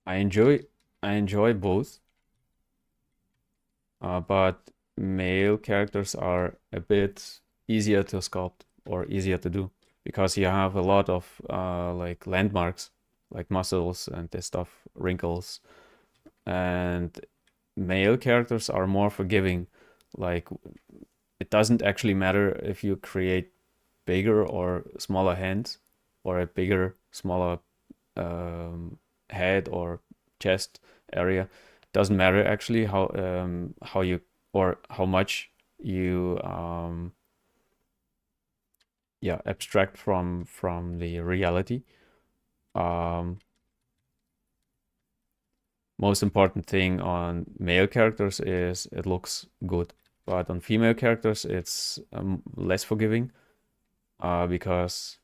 I enjoy I enjoy both, but male characters are a bit easier to sculpt or easier to do because you have a lot of like landmarks, like muscles and this stuff, wrinkles, and male characters are more forgiving. Like it doesn't actually matter if you create bigger or smaller hands or a bigger, smaller head or chest area. Doesn't matter actually how you or how much you yeah, abstract from the reality. Um, Most important thing on male characters is it looks good, but on female characters it's less forgiving because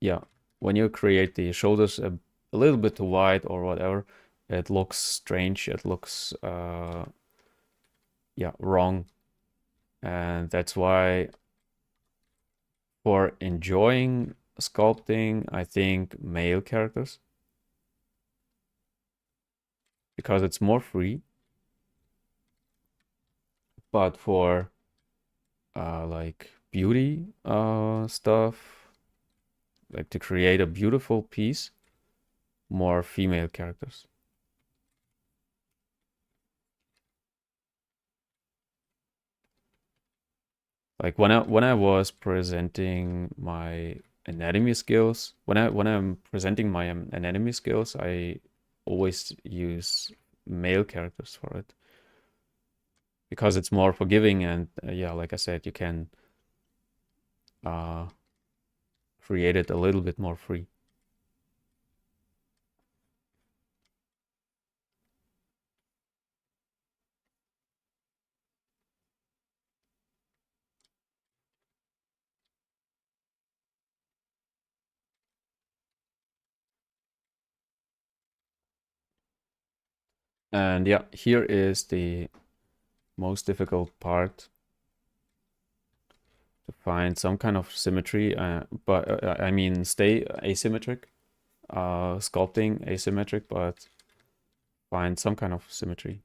yeah, when you create the shoulders a little bit too wide or whatever, it looks strange, it looks yeah, wrong. And that's why for enjoying sculpting, I think male characters, because it's more free. But for like beauty stuff, like to create a beautiful piece, more female characters. Like when I was presenting my anatomy skills, when I'm presenting my anatomy skills, I always use male characters for it because it's more forgiving and yeah, like I said, you can uh, create it a little bit more free. And yeah, here is the most difficult part to find some kind of symmetry, but I mean stay asymmetric, sculpting asymmetric, but find some kind of symmetry.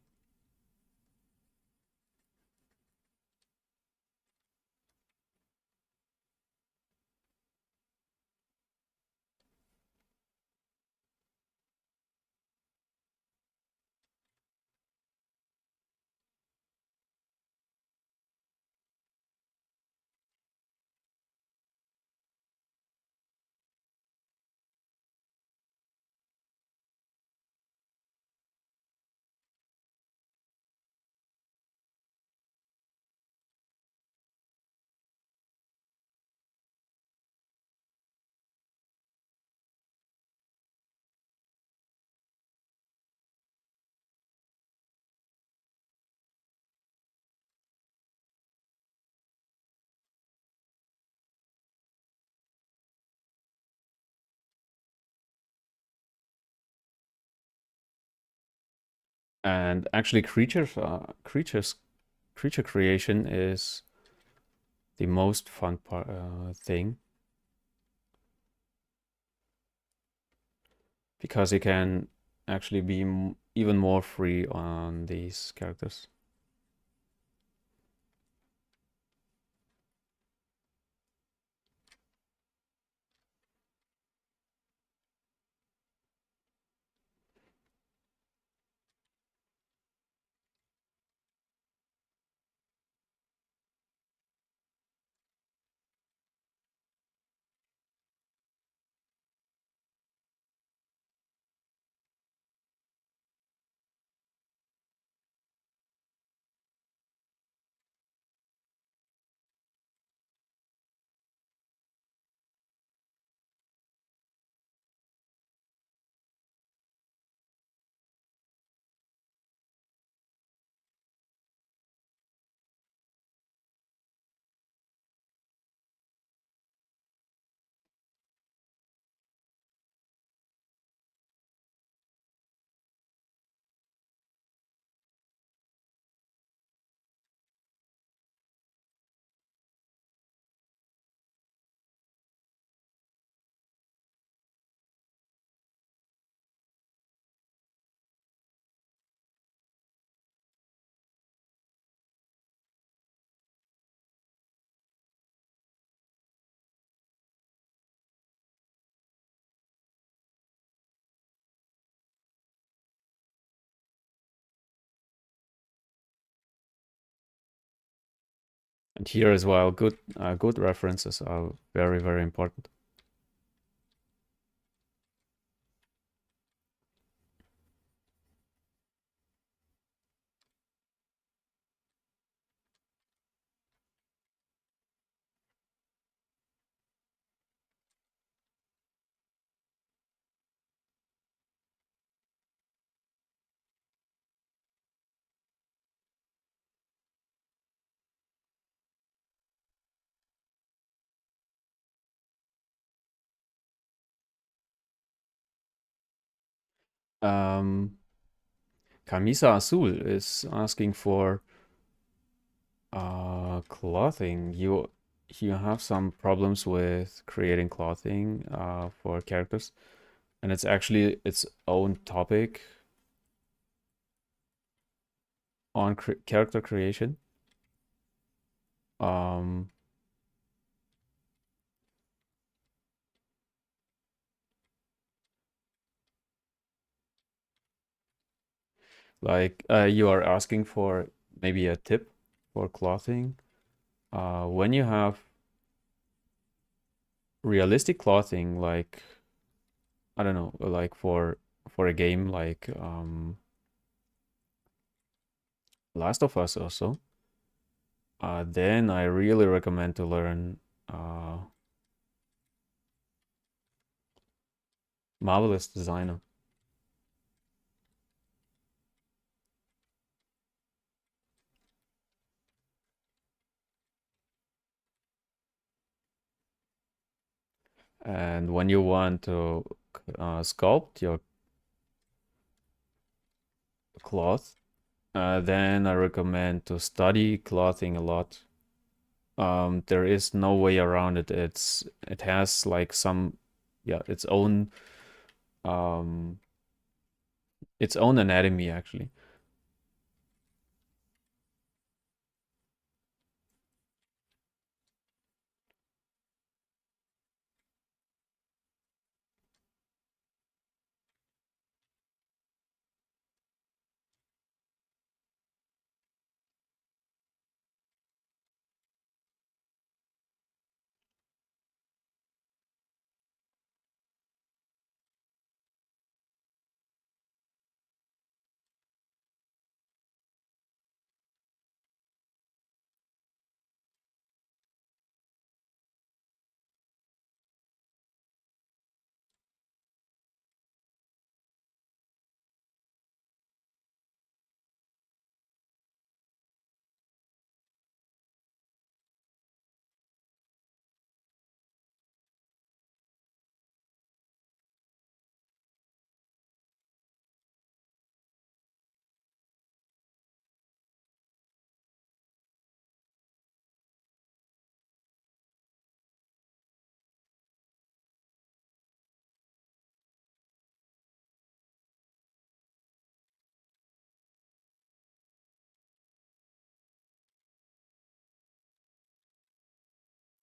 And actually, creature creation is the most fun part thing because you can actually be even more free on these characters. And here as well, good references are very, very important. Camisa Azul is asking for clothing. You have some problems with creating clothing for characters, and it's actually its own topic on character creation. Um, like you are asking for maybe a tip for clothing. When you have realistic clothing, like I don't know, like for a game like Last of Us also, then I really recommend to learn Marvelous Designer. And when you want to sculpt your cloth, then I recommend to study clothing a lot. There is no way around it. It has like some, yeah, um, its own anatomy actually.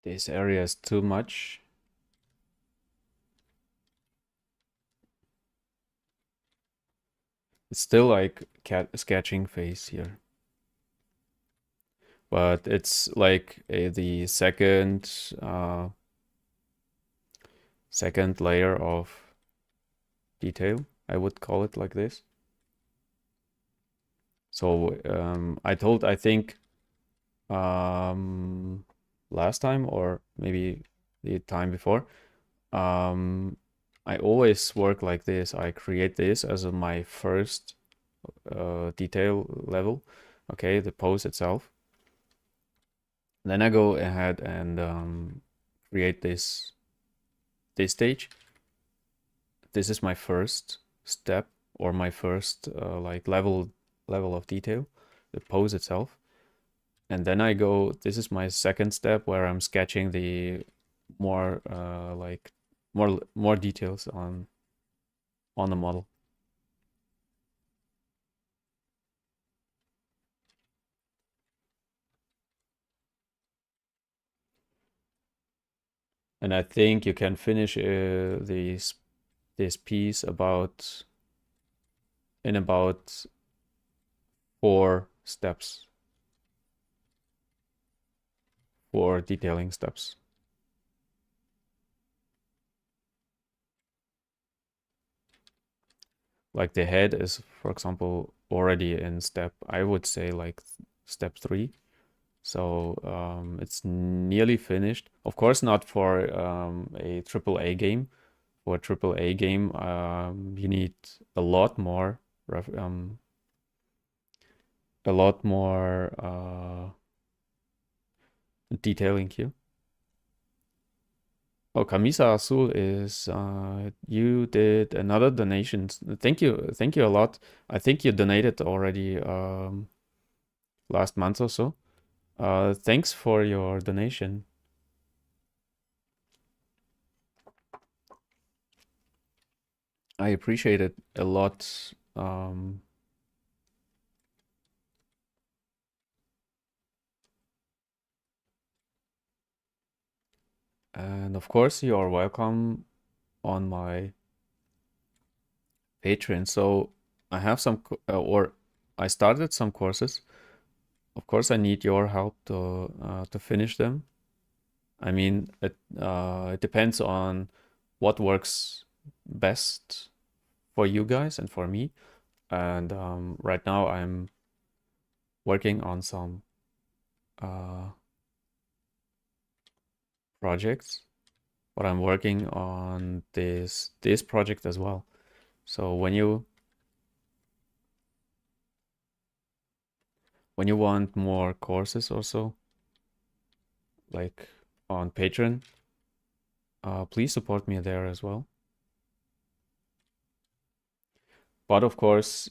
This area is too much. It's still like cat sketching phase here, but it's like the second layer of detail. I would call it like this. So I think um, last time or maybe the time before, um, I always work like this. I create this as my first detail level. Okay, the pose itself. Then I go ahead and create this stage. This is my first step or my first like level of detail, the pose itself. And then I go, this is my second step where I'm sketching the more like more details on the model. And I think you can finish this piece in about 4 steps, 4 detailing steps. Like the head is, for example, already in I would say like step 3. So it's nearly finished. Of course, not for a triple A game. For a triple A game, you need a lot more, a lot more detailing here. Oh, Camisa Azul is you did another donation. Thank you a lot. I think you donated already last month or so. Thanks for your donation. I appreciate it a lot. And of course, you are welcome on my Patreon. So I have some, or I started some courses. Of course, I need your help to finish them. I mean, it depends on what works best for you guys and for me. And right now, I'm working on some uh, projects, but I'm working on this project as well. So when you want more courses or so, like on Patreon, please support me there as well. But of course,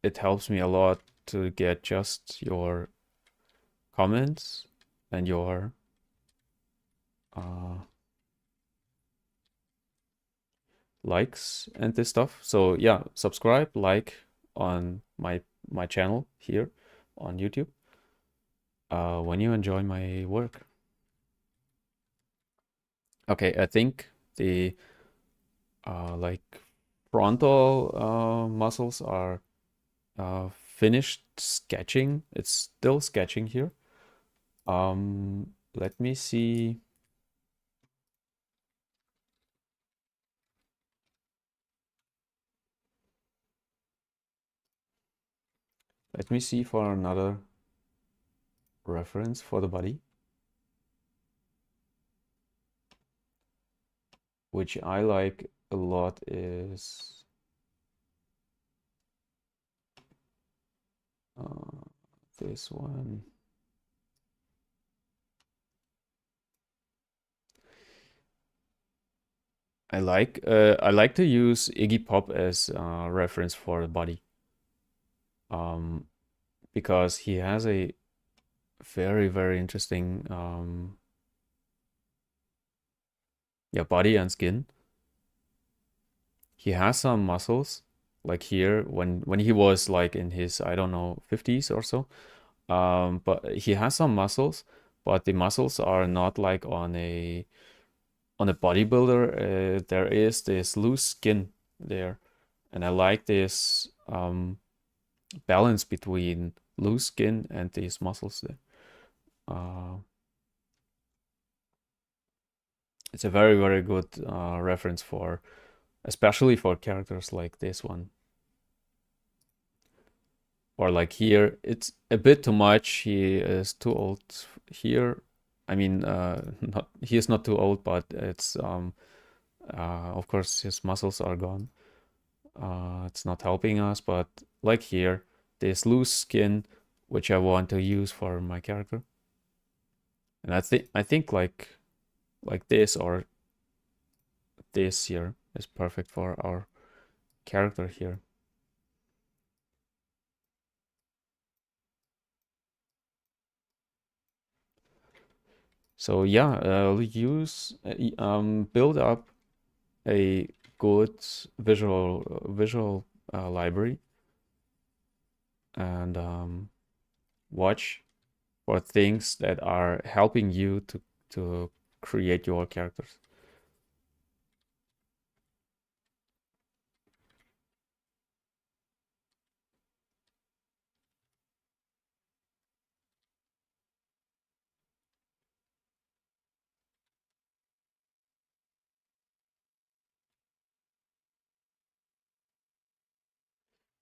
it helps me a lot to get just your comments and your uh, likes and this stuff. So yeah, subscribe, like on my channel here on YouTube when you enjoy my work. Okay, I think the like frontal muscles are finished sketching. It's still sketching here. Let me see. Let me see for another reference for the body, which I like a lot is this one. I like to use Iggy Pop as a reference for the body, um, because he has a very interesting yeah, body and skin. He has some muscles, like here when he was like in his, I don't know, 50s or so. But he has some muscles, but the muscles are not like on a bodybuilder. There is this loose skin there, and I like this balance between loose skin and these muscles there. Uh, it's a very good reference for, especially for characters like this one. Or like here, it's a bit too much. He is too old here. I mean, not he is not too old, but it's of course his muscles are gone. It's not helping us, but like here, this loose skin, which I want to use for my character, and I think like this or this here is perfect for our character here. So yeah, build up a good visual library and watch for things that are helping you to create your characters.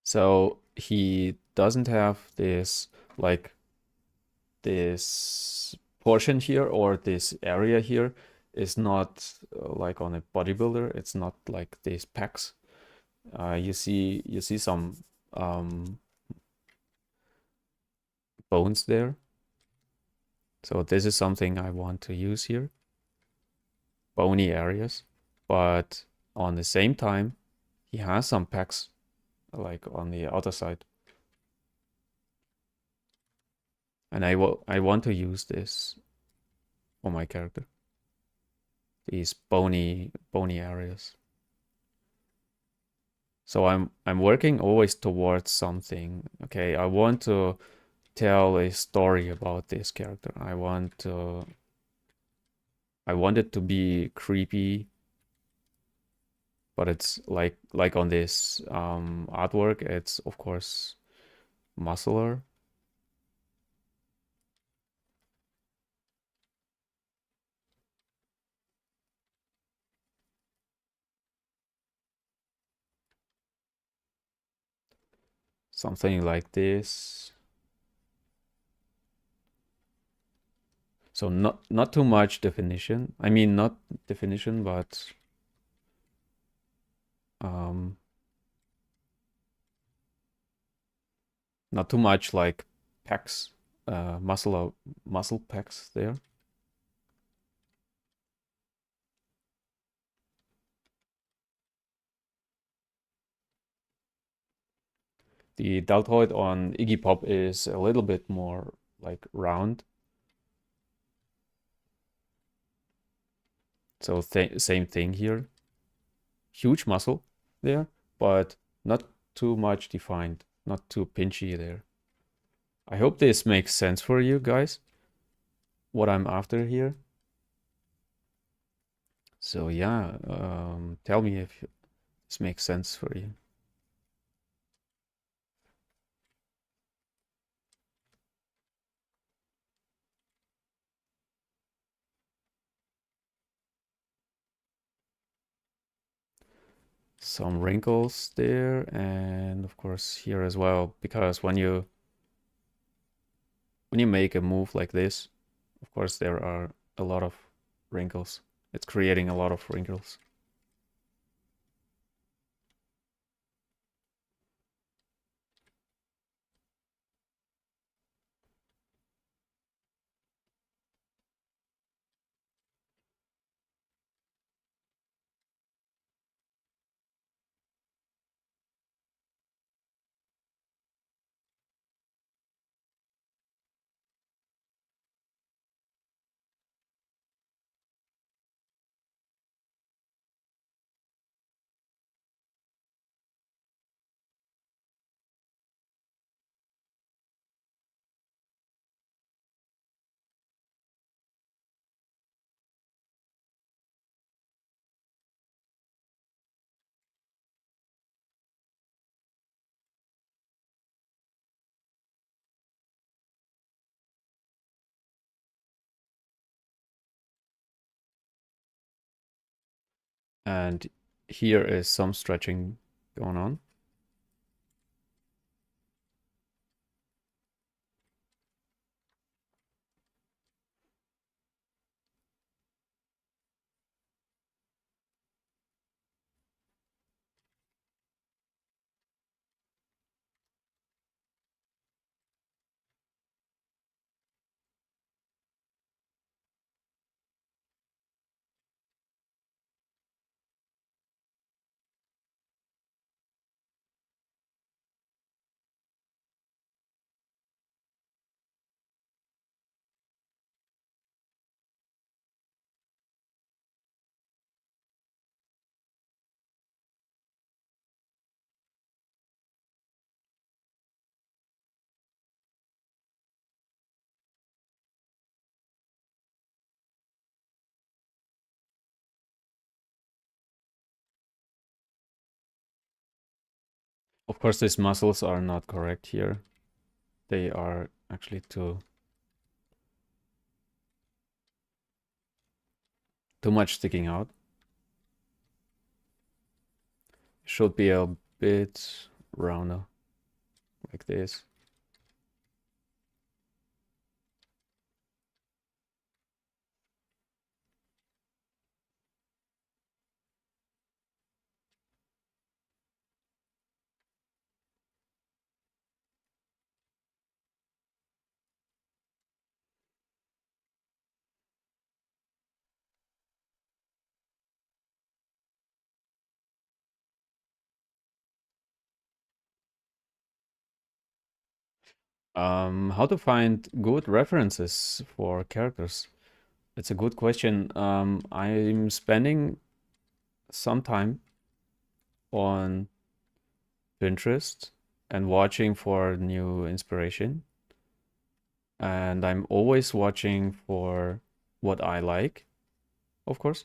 So he doesn't have this like this portion here or this area here is not like on a bodybuilder. It's not like these pecs. You see some bones there. So this is something I want to use here. bony areas, but on the same time, he has some pecs like on the outer side. And I want to use this for my character. These bony areas. So I'm working always towards something. Okay, I want to tell a story about this character. I want it to be creepy, but it's like on this artwork, it's of course muscular. Something like this. So not too much definition. I mean, not definition, but um, not too much like pecs, muscle pecs there. The deltoid on Iggy Pop is a little bit more like round. So same thing here. Huge muscle there, but not too much defined, not too pinchy there. I hope this makes sense for you guys, what I'm after here. So yeah, tell me if this makes sense for you. Some wrinkles there, and of course here as well, because when you make a move like this, of course there are a lot of wrinkles. It's creating a lot of wrinkles. And here is some stretching going on. Of course, these muscles are not correct here. They are actually too much sticking out. Should be a bit rounder, like this. How to find good references for characters? It's a good question. I'm spending some time on Pinterest and watching for new inspiration. And I'm always watching for what I like, of course.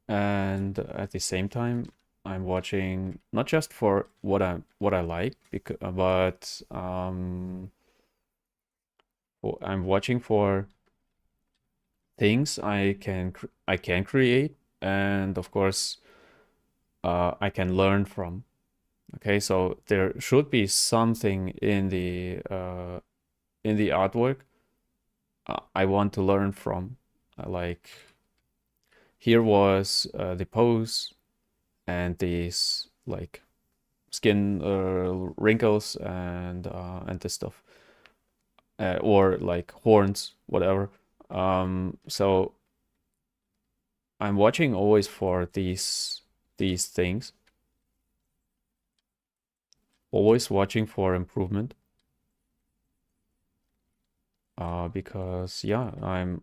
And at the same time, I'm watching not just for what I like, but I'm watching for things I can create, and of course, I can learn from. Okay, so there should be something in the artwork I want to learn from. Like here was the pose and these like skin wrinkles and this stuff, or like horns, whatever. So I'm watching always for these things, always watching for improvement. Because yeah, I'm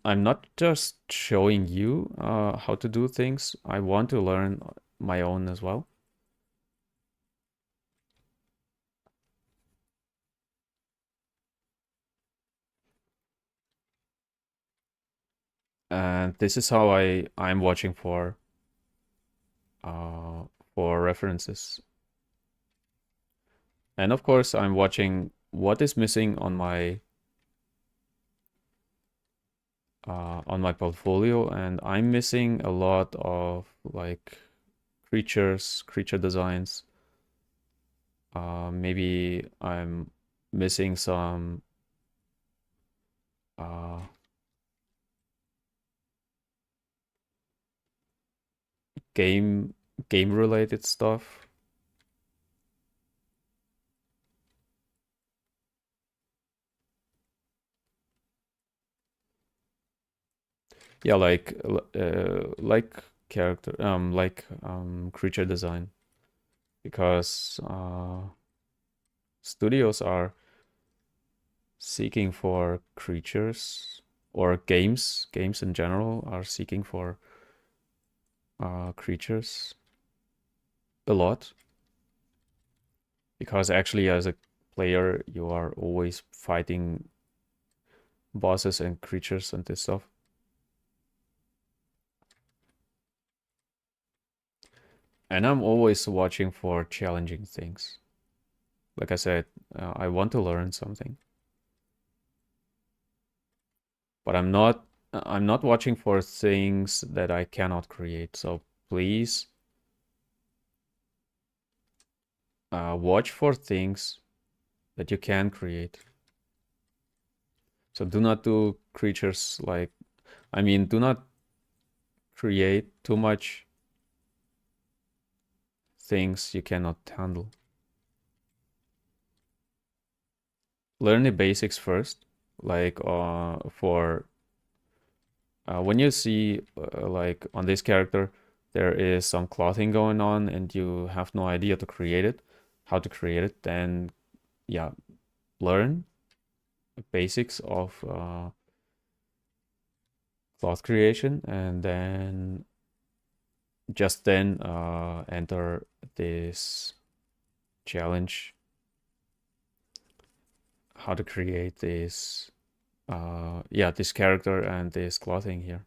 not just showing you how to do things. I want to learn my own as well. And this is how I'm watching uh, for references. And of course, I'm watching what is missing on my portfolio, and I'm missing a lot of like creature designs. Maybe I'm missing some uh, game game related stuff. Yeah, like character like creature design, because studios are seeking for creatures, or games in general are seeking for creatures a lot, because actually as a player you are always fighting bosses and creatures and this stuff. And I'm always watching for challenging things. Like I said, I want to learn something, but I'm not watching for things that I cannot create. So please watch for things that you can create. So do not do creatures like, I mean, do not create too much things you cannot handle. Learn the basics first, like for when you see like on this character there is some clothing going on and you have no idea how to create it, then yeah, learn the basics of cloth creation, and then enter this challenge, how to create this character and this clothing here.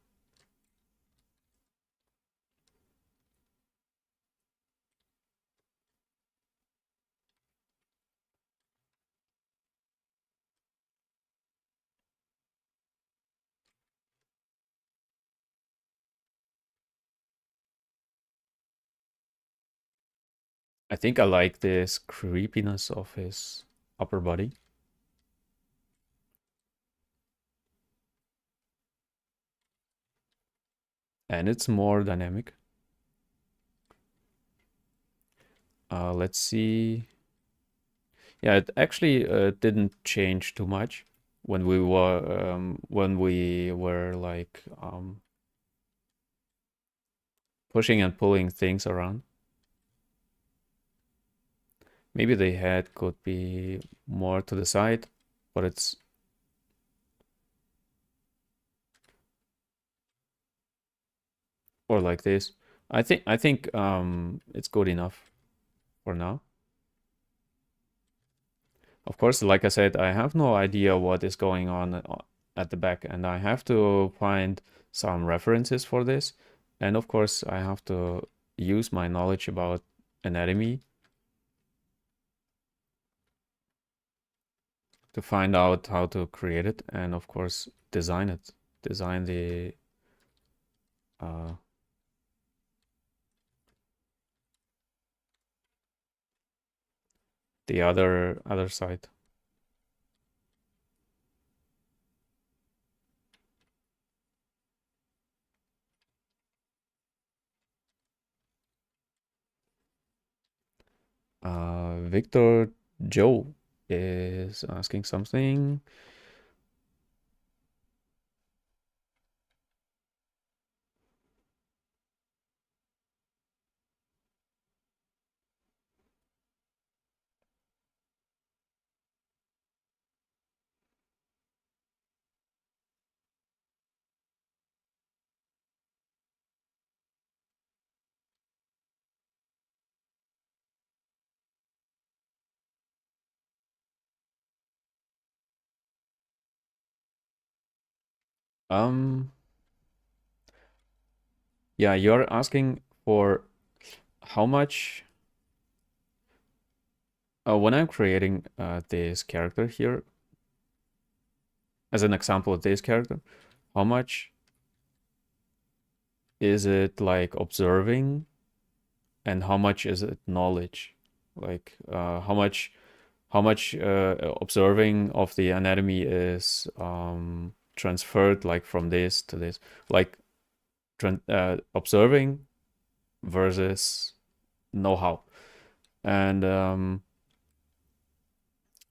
I think I like this creepiness of his upper body, and it's more dynamic. Let's see. Yeah, it actually didn't change too much when we were like pushing and pulling things around. Maybe the head could be more to the side, but it's or like this. I think it's good enough for now. Of course, like I said, I have no idea what is going on at the back, and I have to find some references for this. And of course, I have to use my knowledge about anatomy to find out how to create it, and of course, design it, design uh, the other side. Victor Joe is asking something. Um, yeah, you're asking for how much. When I'm creating this character here, as an example of this character, how much is it like observing, and how much is it knowledge? Like how much observing of the anatomy is transferred like from this to this, like observing versus know-how. And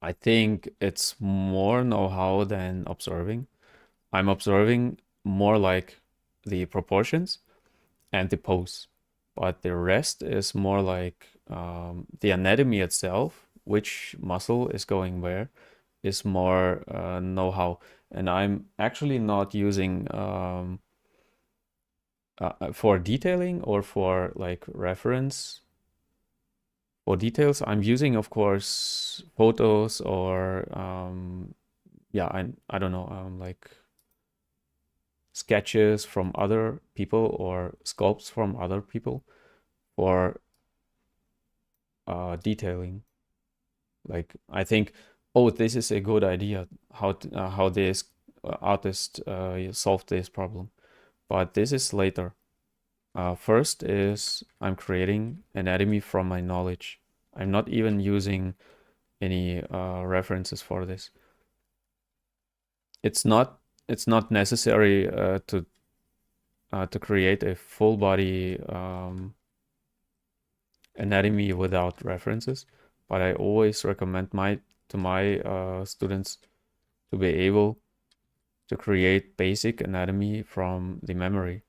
I think it's more know-how than observing. I'm observing more like the proportions and the pose, but the rest is more like the anatomy itself, which muscle is going where, is more know-how. And I'm actually not using for detailing or for like reference for details. I'm using, of course, photos or yeah, I don't know, like sketches from other people or sculpts from other people for detailing. Like I think, oh, this is a good idea. How this artist solved this problem, but this is later. First is I'm creating anatomy from my knowledge. I'm not even using any references for this. It's not it's not necessary to create a full body anatomy without references, but I always recommend my students to be able to create basic anatomy from the memory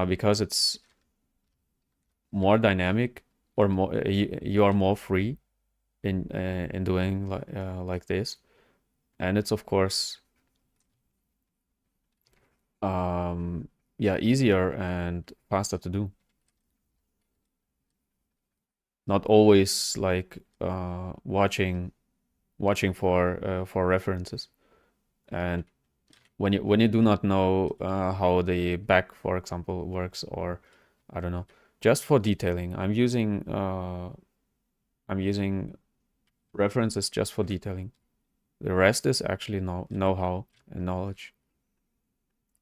because it's more dynamic or more you are more free in doing like this, and it's of course yeah, easier and faster to do. Not always like watching for references. And when you do not know how the back, for example, works, or I don't know, just for detailing, I'm using references just for detailing. The rest is actually know-how and knowledge.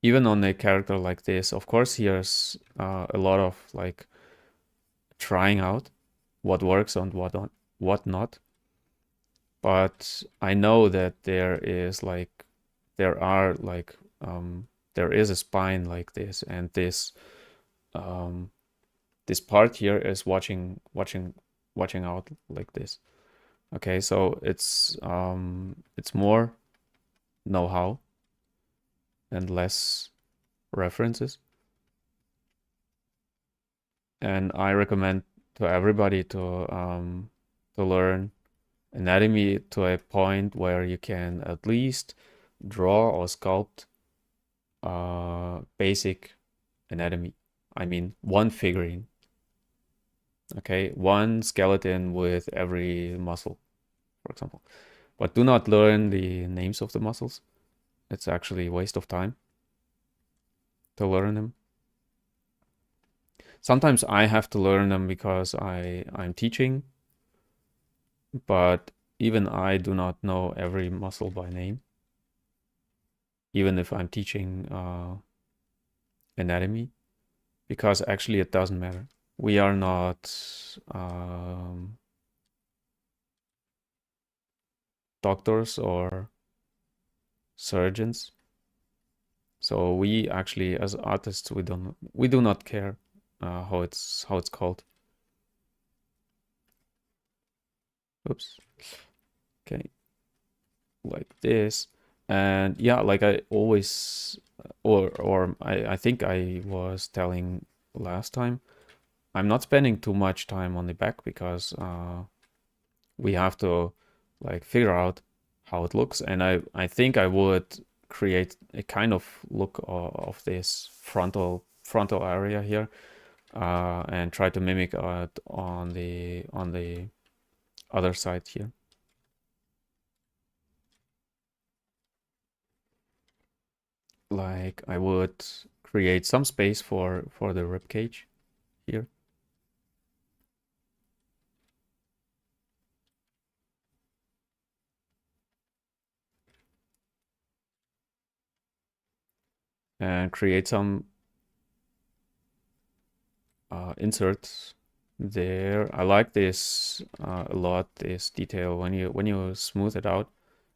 Even on a character like this, of course, here's a lot of like trying out what works and what not. But I know that there are like there is a spine like this, and um, this part here is watching out like this. Okay, so it's more know-how and less references. And I recommend to everybody to to learn anatomy to a point where you can at least draw or sculpt basic anatomy. I mean, one figurine. Okay, one skeleton with every muscle, for example. But do not learn the names of the muscles. It's actually a waste of time to learn them. Sometimes I have to learn them because I'm teaching, but even I do not know every muscle by name, even if I'm teaching anatomy, because actually it doesn't matter. We are not doctors or surgeons. So we actually, as artists, we do not care how it's called. Oops. Okay, like this, and yeah, like I always, or I think I was telling last time, I'm not spending too much time on the back because we have to like figure out how it looks, and I think I would create a kind of look of this frontal area here, and try to mimic it on the other side here. Like I would create some space for the rib cage here. And create some inserts there. I like this a lot, this detail. When you smooth it out,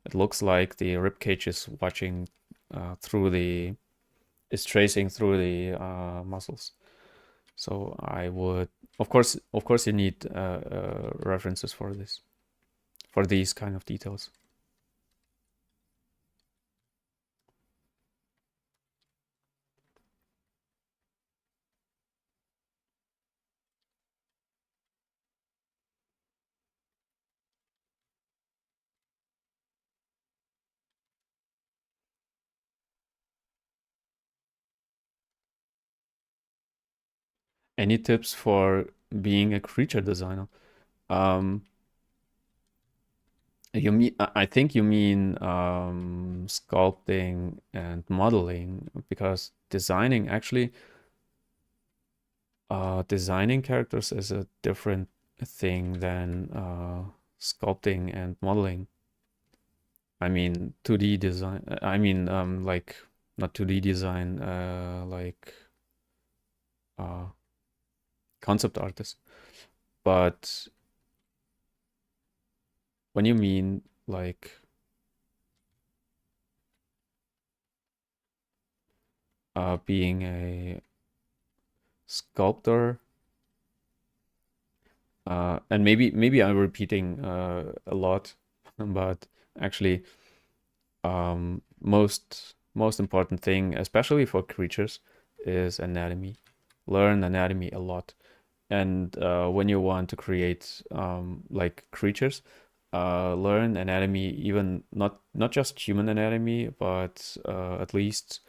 it looks like the rib cage is watching through the is tracing through the muscles. So I would, of course, you need references for this, for these kind of details. Any tips for being a creature designer? Um, you mean, I think you mean sculpting and modeling, because designing actually, designing characters is a different thing than sculpting and modeling. I mean, 2D design, I mean, like, not 2D design, like uh, concept artist. But when you mean like being a sculptor, and maybe I'm repeating a lot, but actually, most important thing, especially for creatures, is anatomy. Learn anatomy a lot, and when you want to create like creatures, learn anatomy, even not just human anatomy, but at least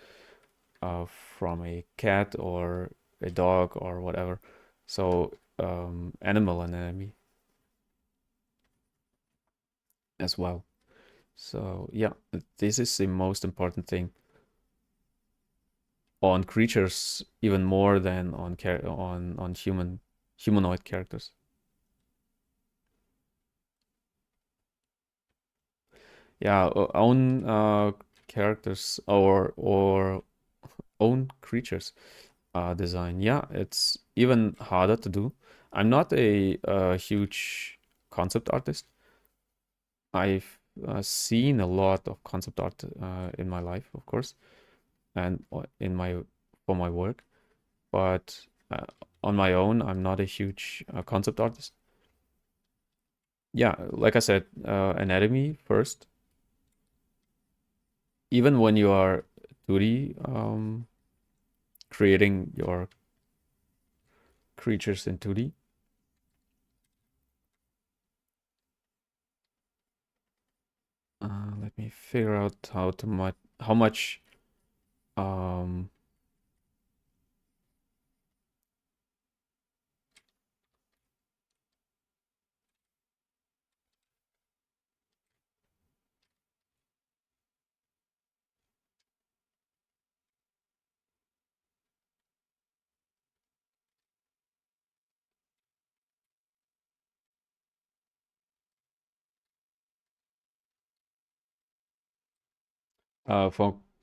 from a cat or a dog or whatever. So animal anatomy as well. So yeah, this is the most important thing on creatures, even more than on on humanoid characters. Yeah, own characters or own creatures design. Yeah, it's even harder to do. I'm not a huge concept artist. I've seen a lot of concept art in my life, of course, and in my for my work. But on my own, I'm not a huge concept artist. Yeah, like I said, anatomy first. Even when you are 2D, creating your creatures in 2D, figure out how much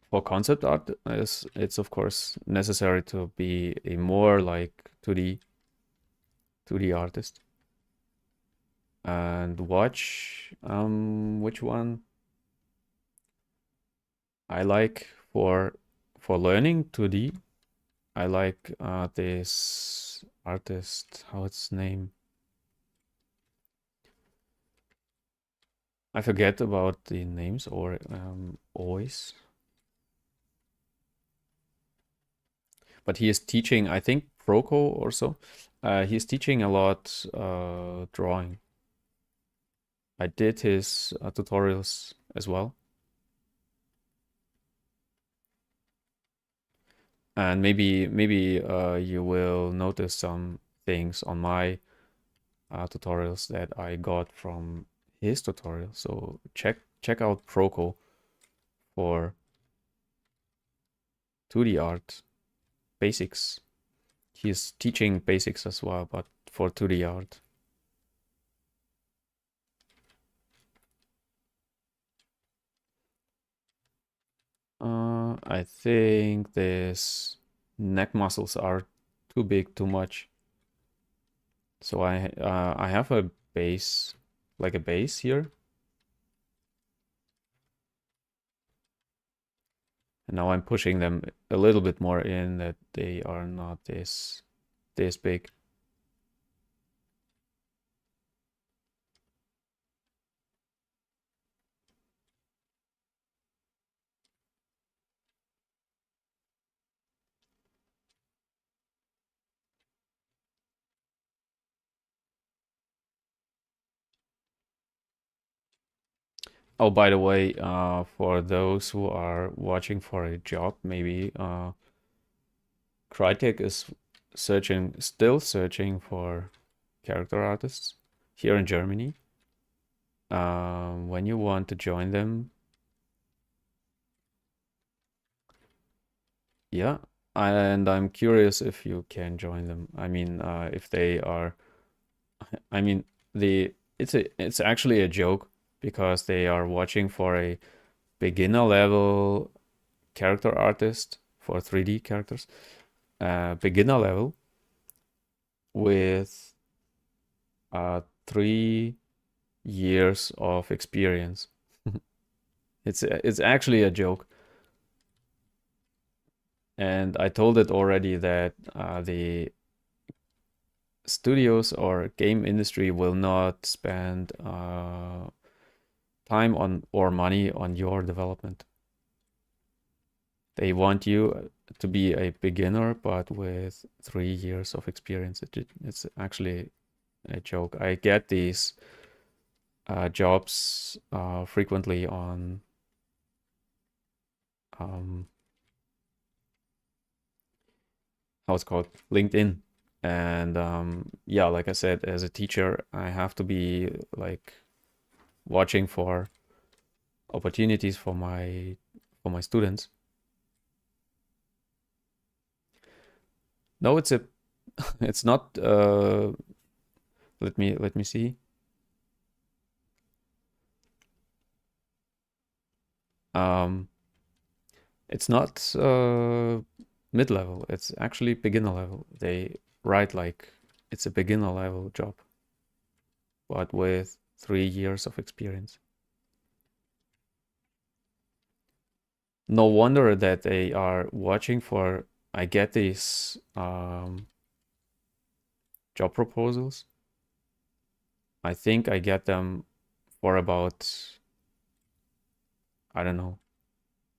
for concept art is it's of course necessary to be a more like 2D artist. And watch which one I like for learning 2D. I like this artist, how its name? I forget about the names or always. But he is teaching, I think, Proco or so. He's teaching a lot drawing. I did his tutorials as well. And maybe you will notice some things on my tutorials that I got from his tutorial. So check out Proco for 2D art basics. He's teaching basics as well, but for 2D art. I think these neck muscles are too big, too much. So I have a base, like a base here. And now I'm pushing them a little bit more in that they are not this big. Oh, by the way, for those who are watching for a job, maybe Crytek is still searching for character artists here in Germany. When you want to join them, yeah, and I'm curious if you can join them. I mean, if they are, I mean, it's actually a joke because they are watching for a beginner level character artist for 3D characters, beginner level with 3 years of experience. It's actually a joke. And I told it already that the studios or game industry will not spend time on or money on your development. They want you to be a beginner, but with 3 years of experience. It's actually a joke. I get these jobs frequently on how it's called, LinkedIn. And yeah, like I said, as a teacher, I have to be like watching for opportunities for my students. No, it's not let me see. Um it's not mid-level, it's actually beginner level. They write like it's a beginner level job, but with 3 years of experience. No wonder that they are watching for. I get these job proposals. I think I get them for about, I don't know,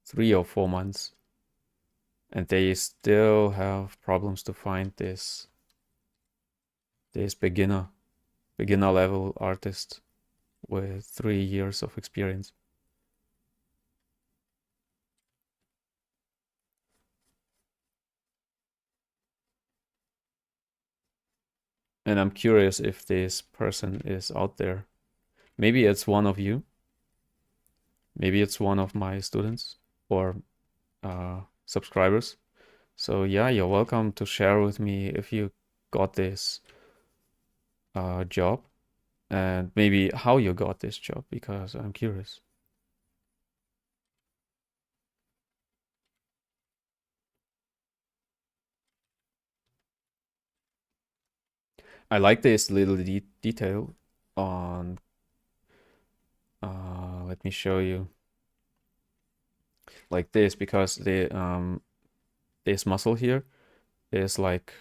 3 or 4 months. And they still have problems to find this beginner level artist with 3 years of experience. And I'm curious if this person is out there. Maybe it's one of you. Maybe it's one of my students or subscribers. So yeah, you're welcome to share with me if you got this job and maybe how you got this job, because I'm curious. I like this little detail on, let me show you, like this, because this muscle here is like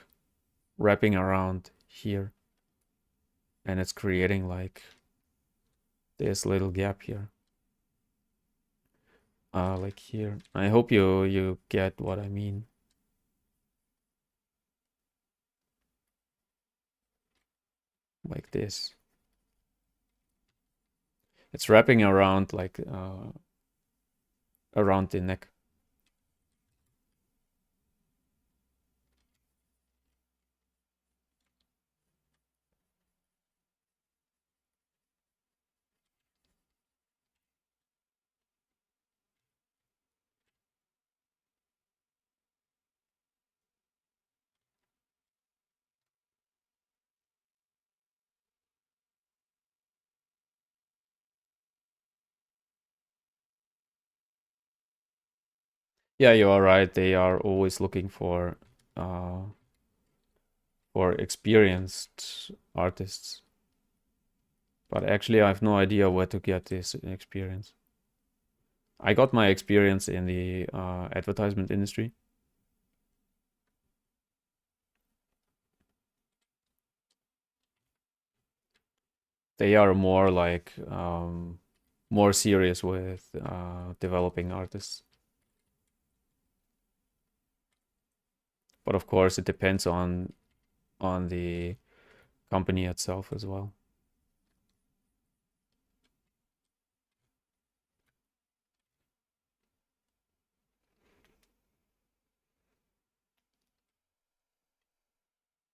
wrapping around here and it's creating like this little gap here. Like here. I hope you get what I mean. Like this. It's wrapping around like around the neck. Yeah, you are right. They are always looking for experienced artists. But actually, I have no idea where to get this experience. I got my experience in the advertisement industry. They are more like more serious with developing artists. But of course, it depends on the company itself as well.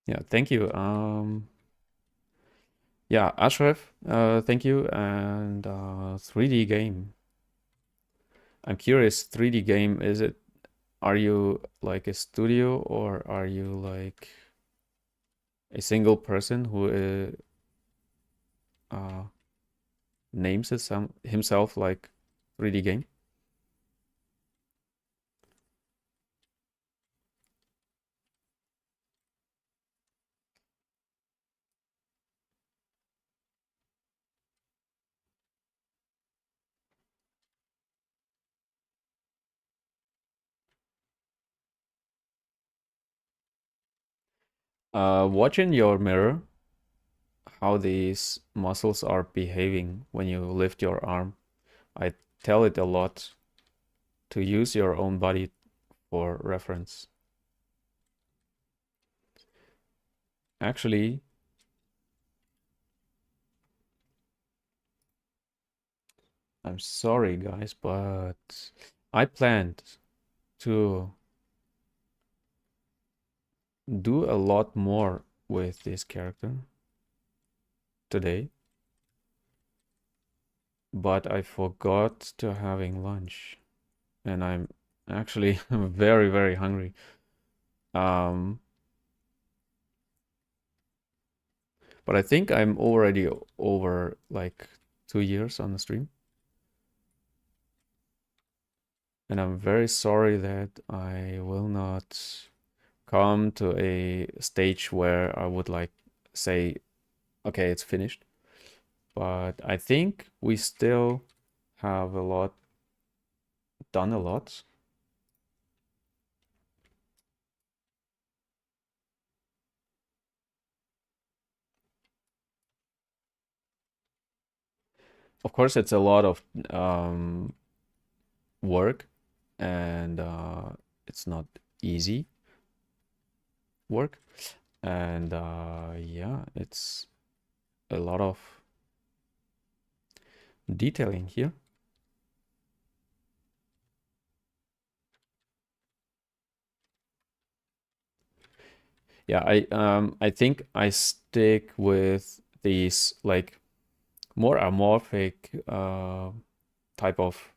Yeah, thank you. Yeah, Ashraf, thank you. And 3D game. I'm curious, 3D game, are you like a studio or are you like a single person who names himself like 3D game? Watch in your mirror how these muscles are behaving when you lift your arm. I tell it a lot to use your own body for reference. Actually, I'm sorry guys, but I planned to do a lot more with this character today, but I forgot to having lunch and I'm actually very, very hungry. Um, but I think I'm already over like 2 years on the stream. And I'm very sorry that I will not come to a stage where I would like say, okay, it's finished. But I think we still have done a lot. Of course, it's a lot of work and it's not easy work. And yeah, it's a lot of detailing here. Yeah, I think I stick with these like more amorphic type of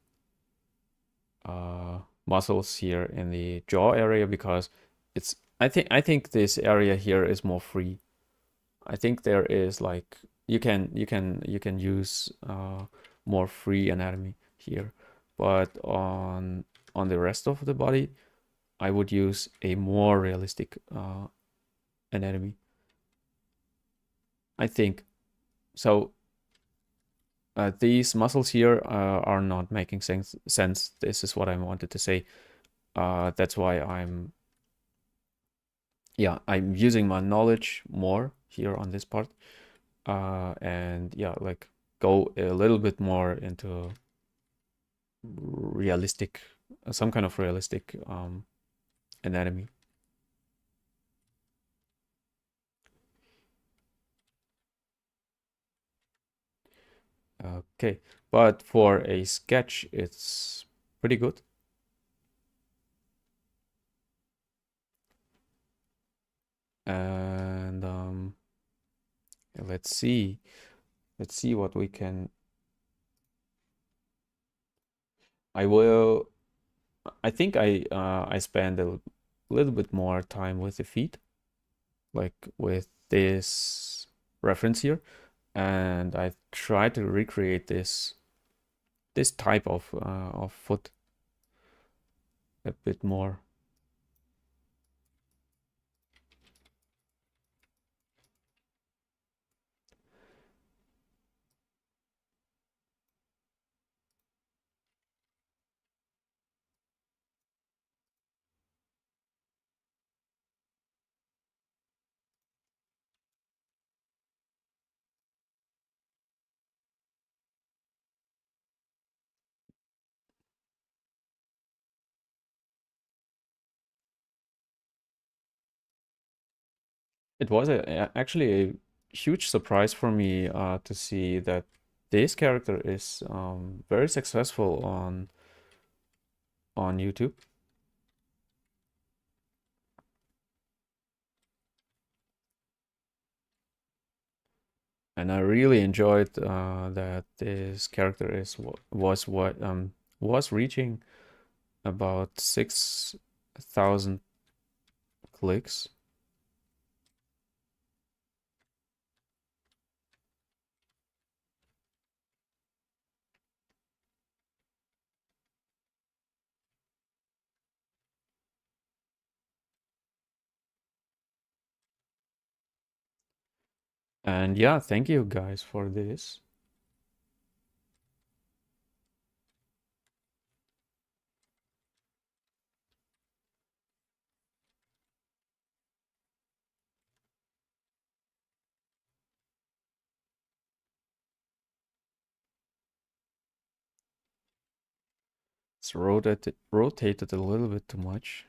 muscles here in the jaw area because it's I think this area here is more free. I think there is like you can use more free anatomy here, but on the rest of the body, I would use a more realistic anatomy. I think so. These muscles here are not making sense. This is what I wanted to say. That's why I'm using my knowledge more here on this part. And yeah, like go a little bit more into realistic, some kind of realistic anatomy. Okay, but for a sketch, it's pretty good. And let's see, what we can. I will. I think I spend a little bit more time with the feet, like with this reference here, and I try to recreate this type of foot a bit more. It was actually a huge surprise for me to see that this character is very successful on YouTube. And I really enjoyed that this character was reaching about 6,000 clicks. And yeah, thank you guys for this. It's rotated a little bit too much.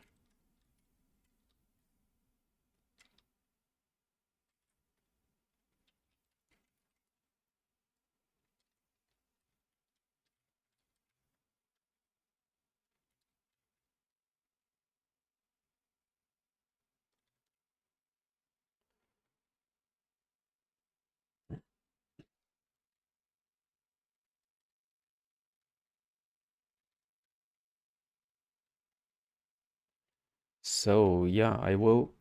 So yeah, I will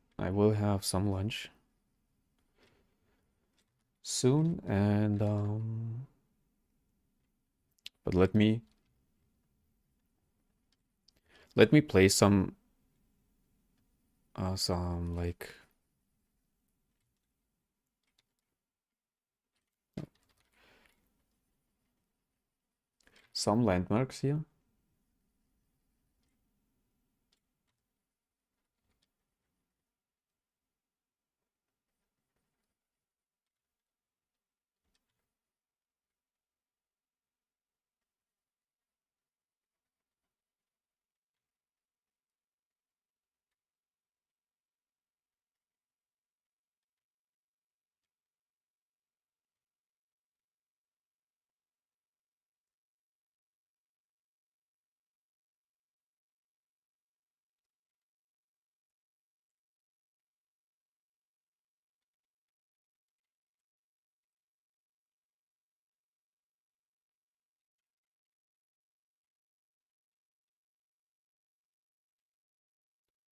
have some lunch soon, and but let me play some like some landmarks here.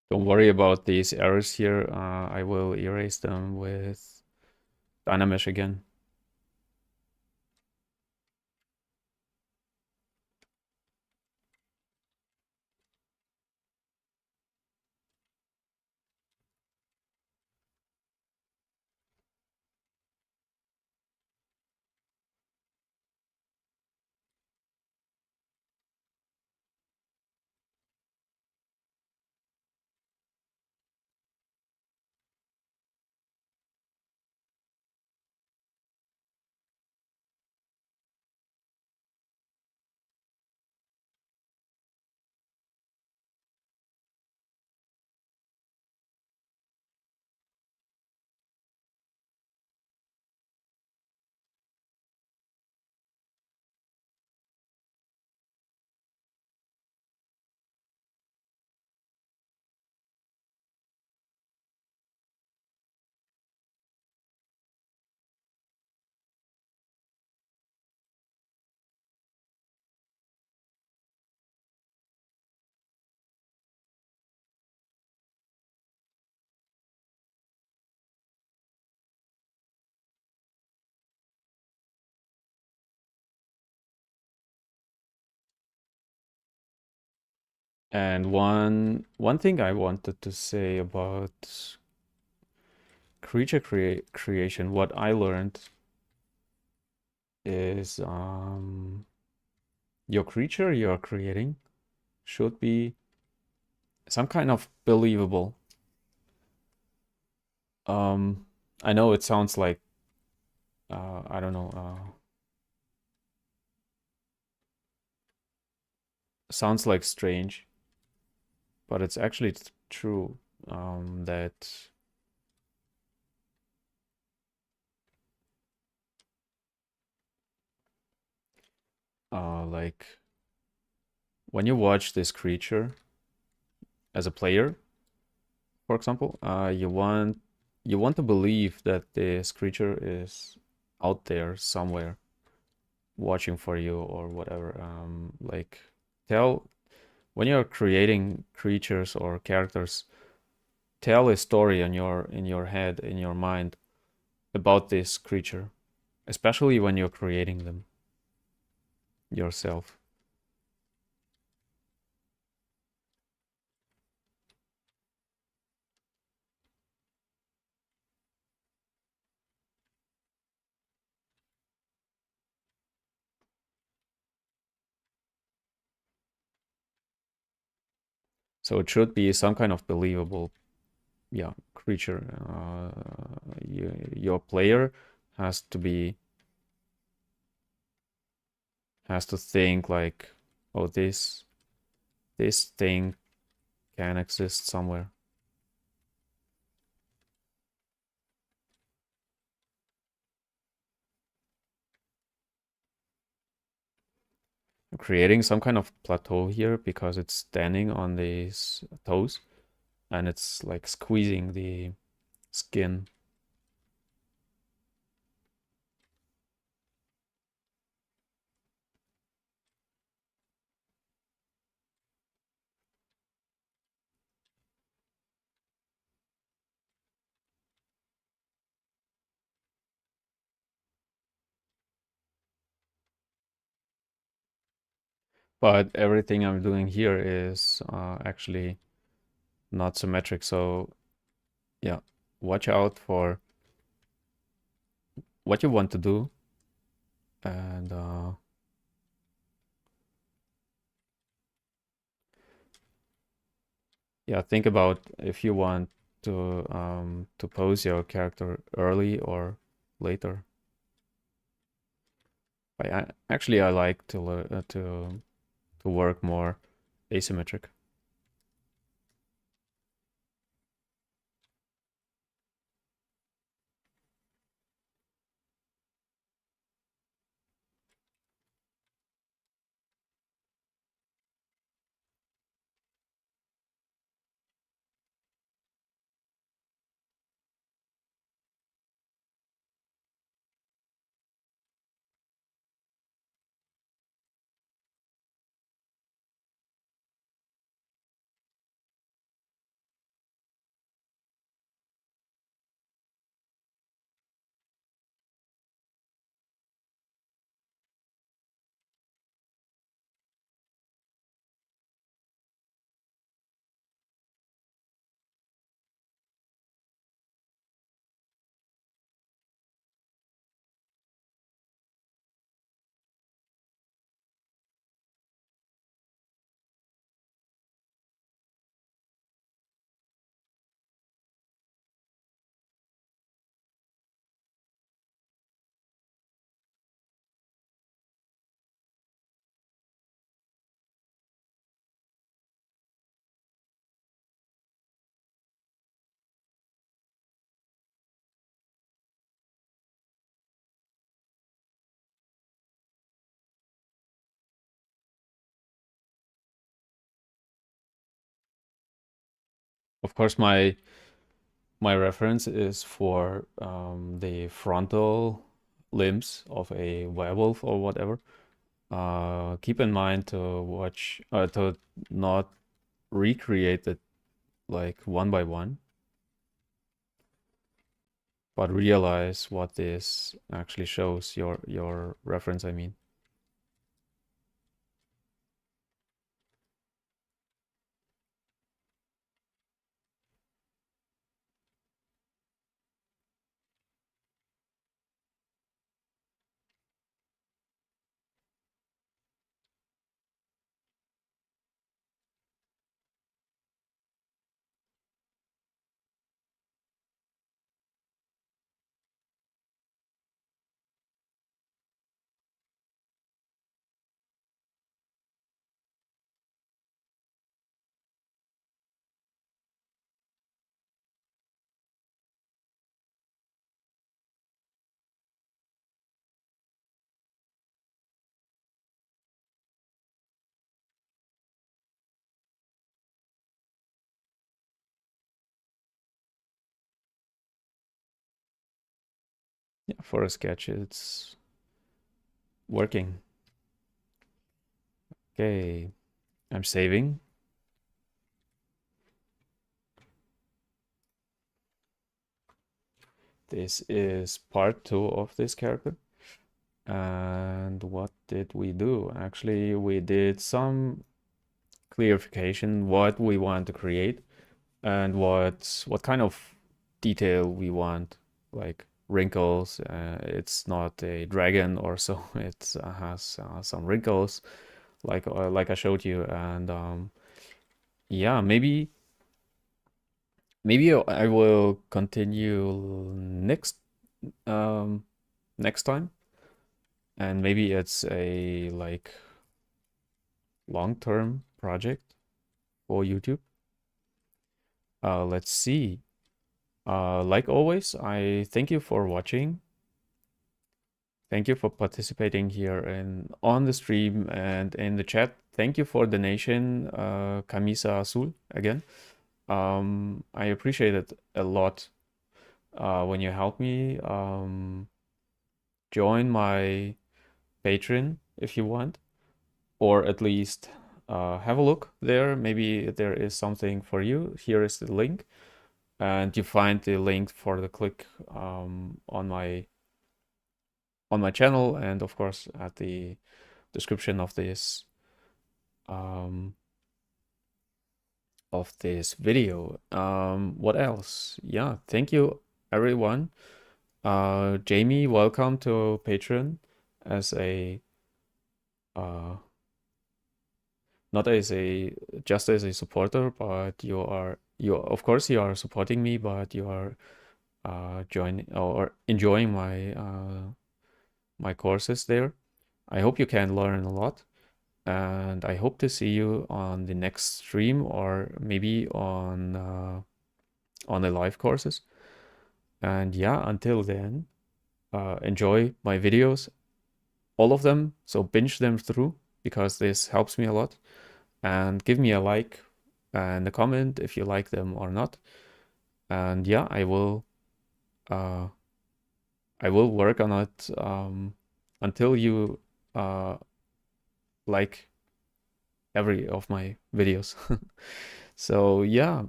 Don't worry about these errors here. I will erase them with Dynamesh again. And one thing I wanted to say about creature creation, what I learned is your creature you're creating should be some kind of believable. Um, I know it sounds like I don't know, sounds like strange, but it's actually true that like when you watch this creature as a player, for example, you want to believe that this creature is out there somewhere watching for you or whatever. Like tell when you're creating creatures or characters, tell a story in your head, in your mind about this creature, especially when you're creating them yourself. So it should be some kind of believable, yeah, creature. Your player has to be has to think like, oh, this thing can exist somewhere. I'm creating some kind of plateau here because it's standing on these toes and it's like squeezing the skin. But everything I'm doing here is actually not symmetric. So yeah, watch out for what you want to do and yeah, think about if you want to pose your character early or later. Actually I like to to work more asymmetric. Of course, my reference is for the frontal limbs of a werewolf or whatever. Keep in mind to watch to not recreate it like one by one, but realize what this actually shows, your reference, I mean. Yeah, for a sketch, it's working. Okay, I'm saving. This is part 2 of this character. And what did we do? Actually, we did some clarification what we want to create and what kind of detail we want, like wrinkles. It's not a dragon or so. It has some wrinkles, like I showed you. And yeah, maybe I will continue um, next time, and maybe it's a like long-term project for YouTube. Let's see. Like always, I thank you for watching. Thank you for participating here and on the stream and in the chat. Thank you for donation, Camisa Azul again. I appreciate it a lot when you help me. Join my Patreon if you want, or at least have a look there. Maybe there is something for you. Here is the link, and you find the link for the click on my channel, and of course at the description um, of this video. What else? Yeah, thank you everyone. Jamie, welcome to Patreon as a uh, not as a just as a supporter, but you of course you are supporting me, but you are joining or enjoying my courses there. I hope you can learn a lot, and I hope to see you on the next stream or maybe on the live courses. And yeah, until then, enjoy my videos, all of them. So binge them through because this helps me a lot. And give me a like and a comment if you like them or not. And yeah, uh, I will work on it until you like every of my videos. So yeah,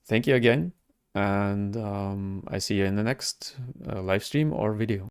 thank you again, and I see you in the next live stream or video.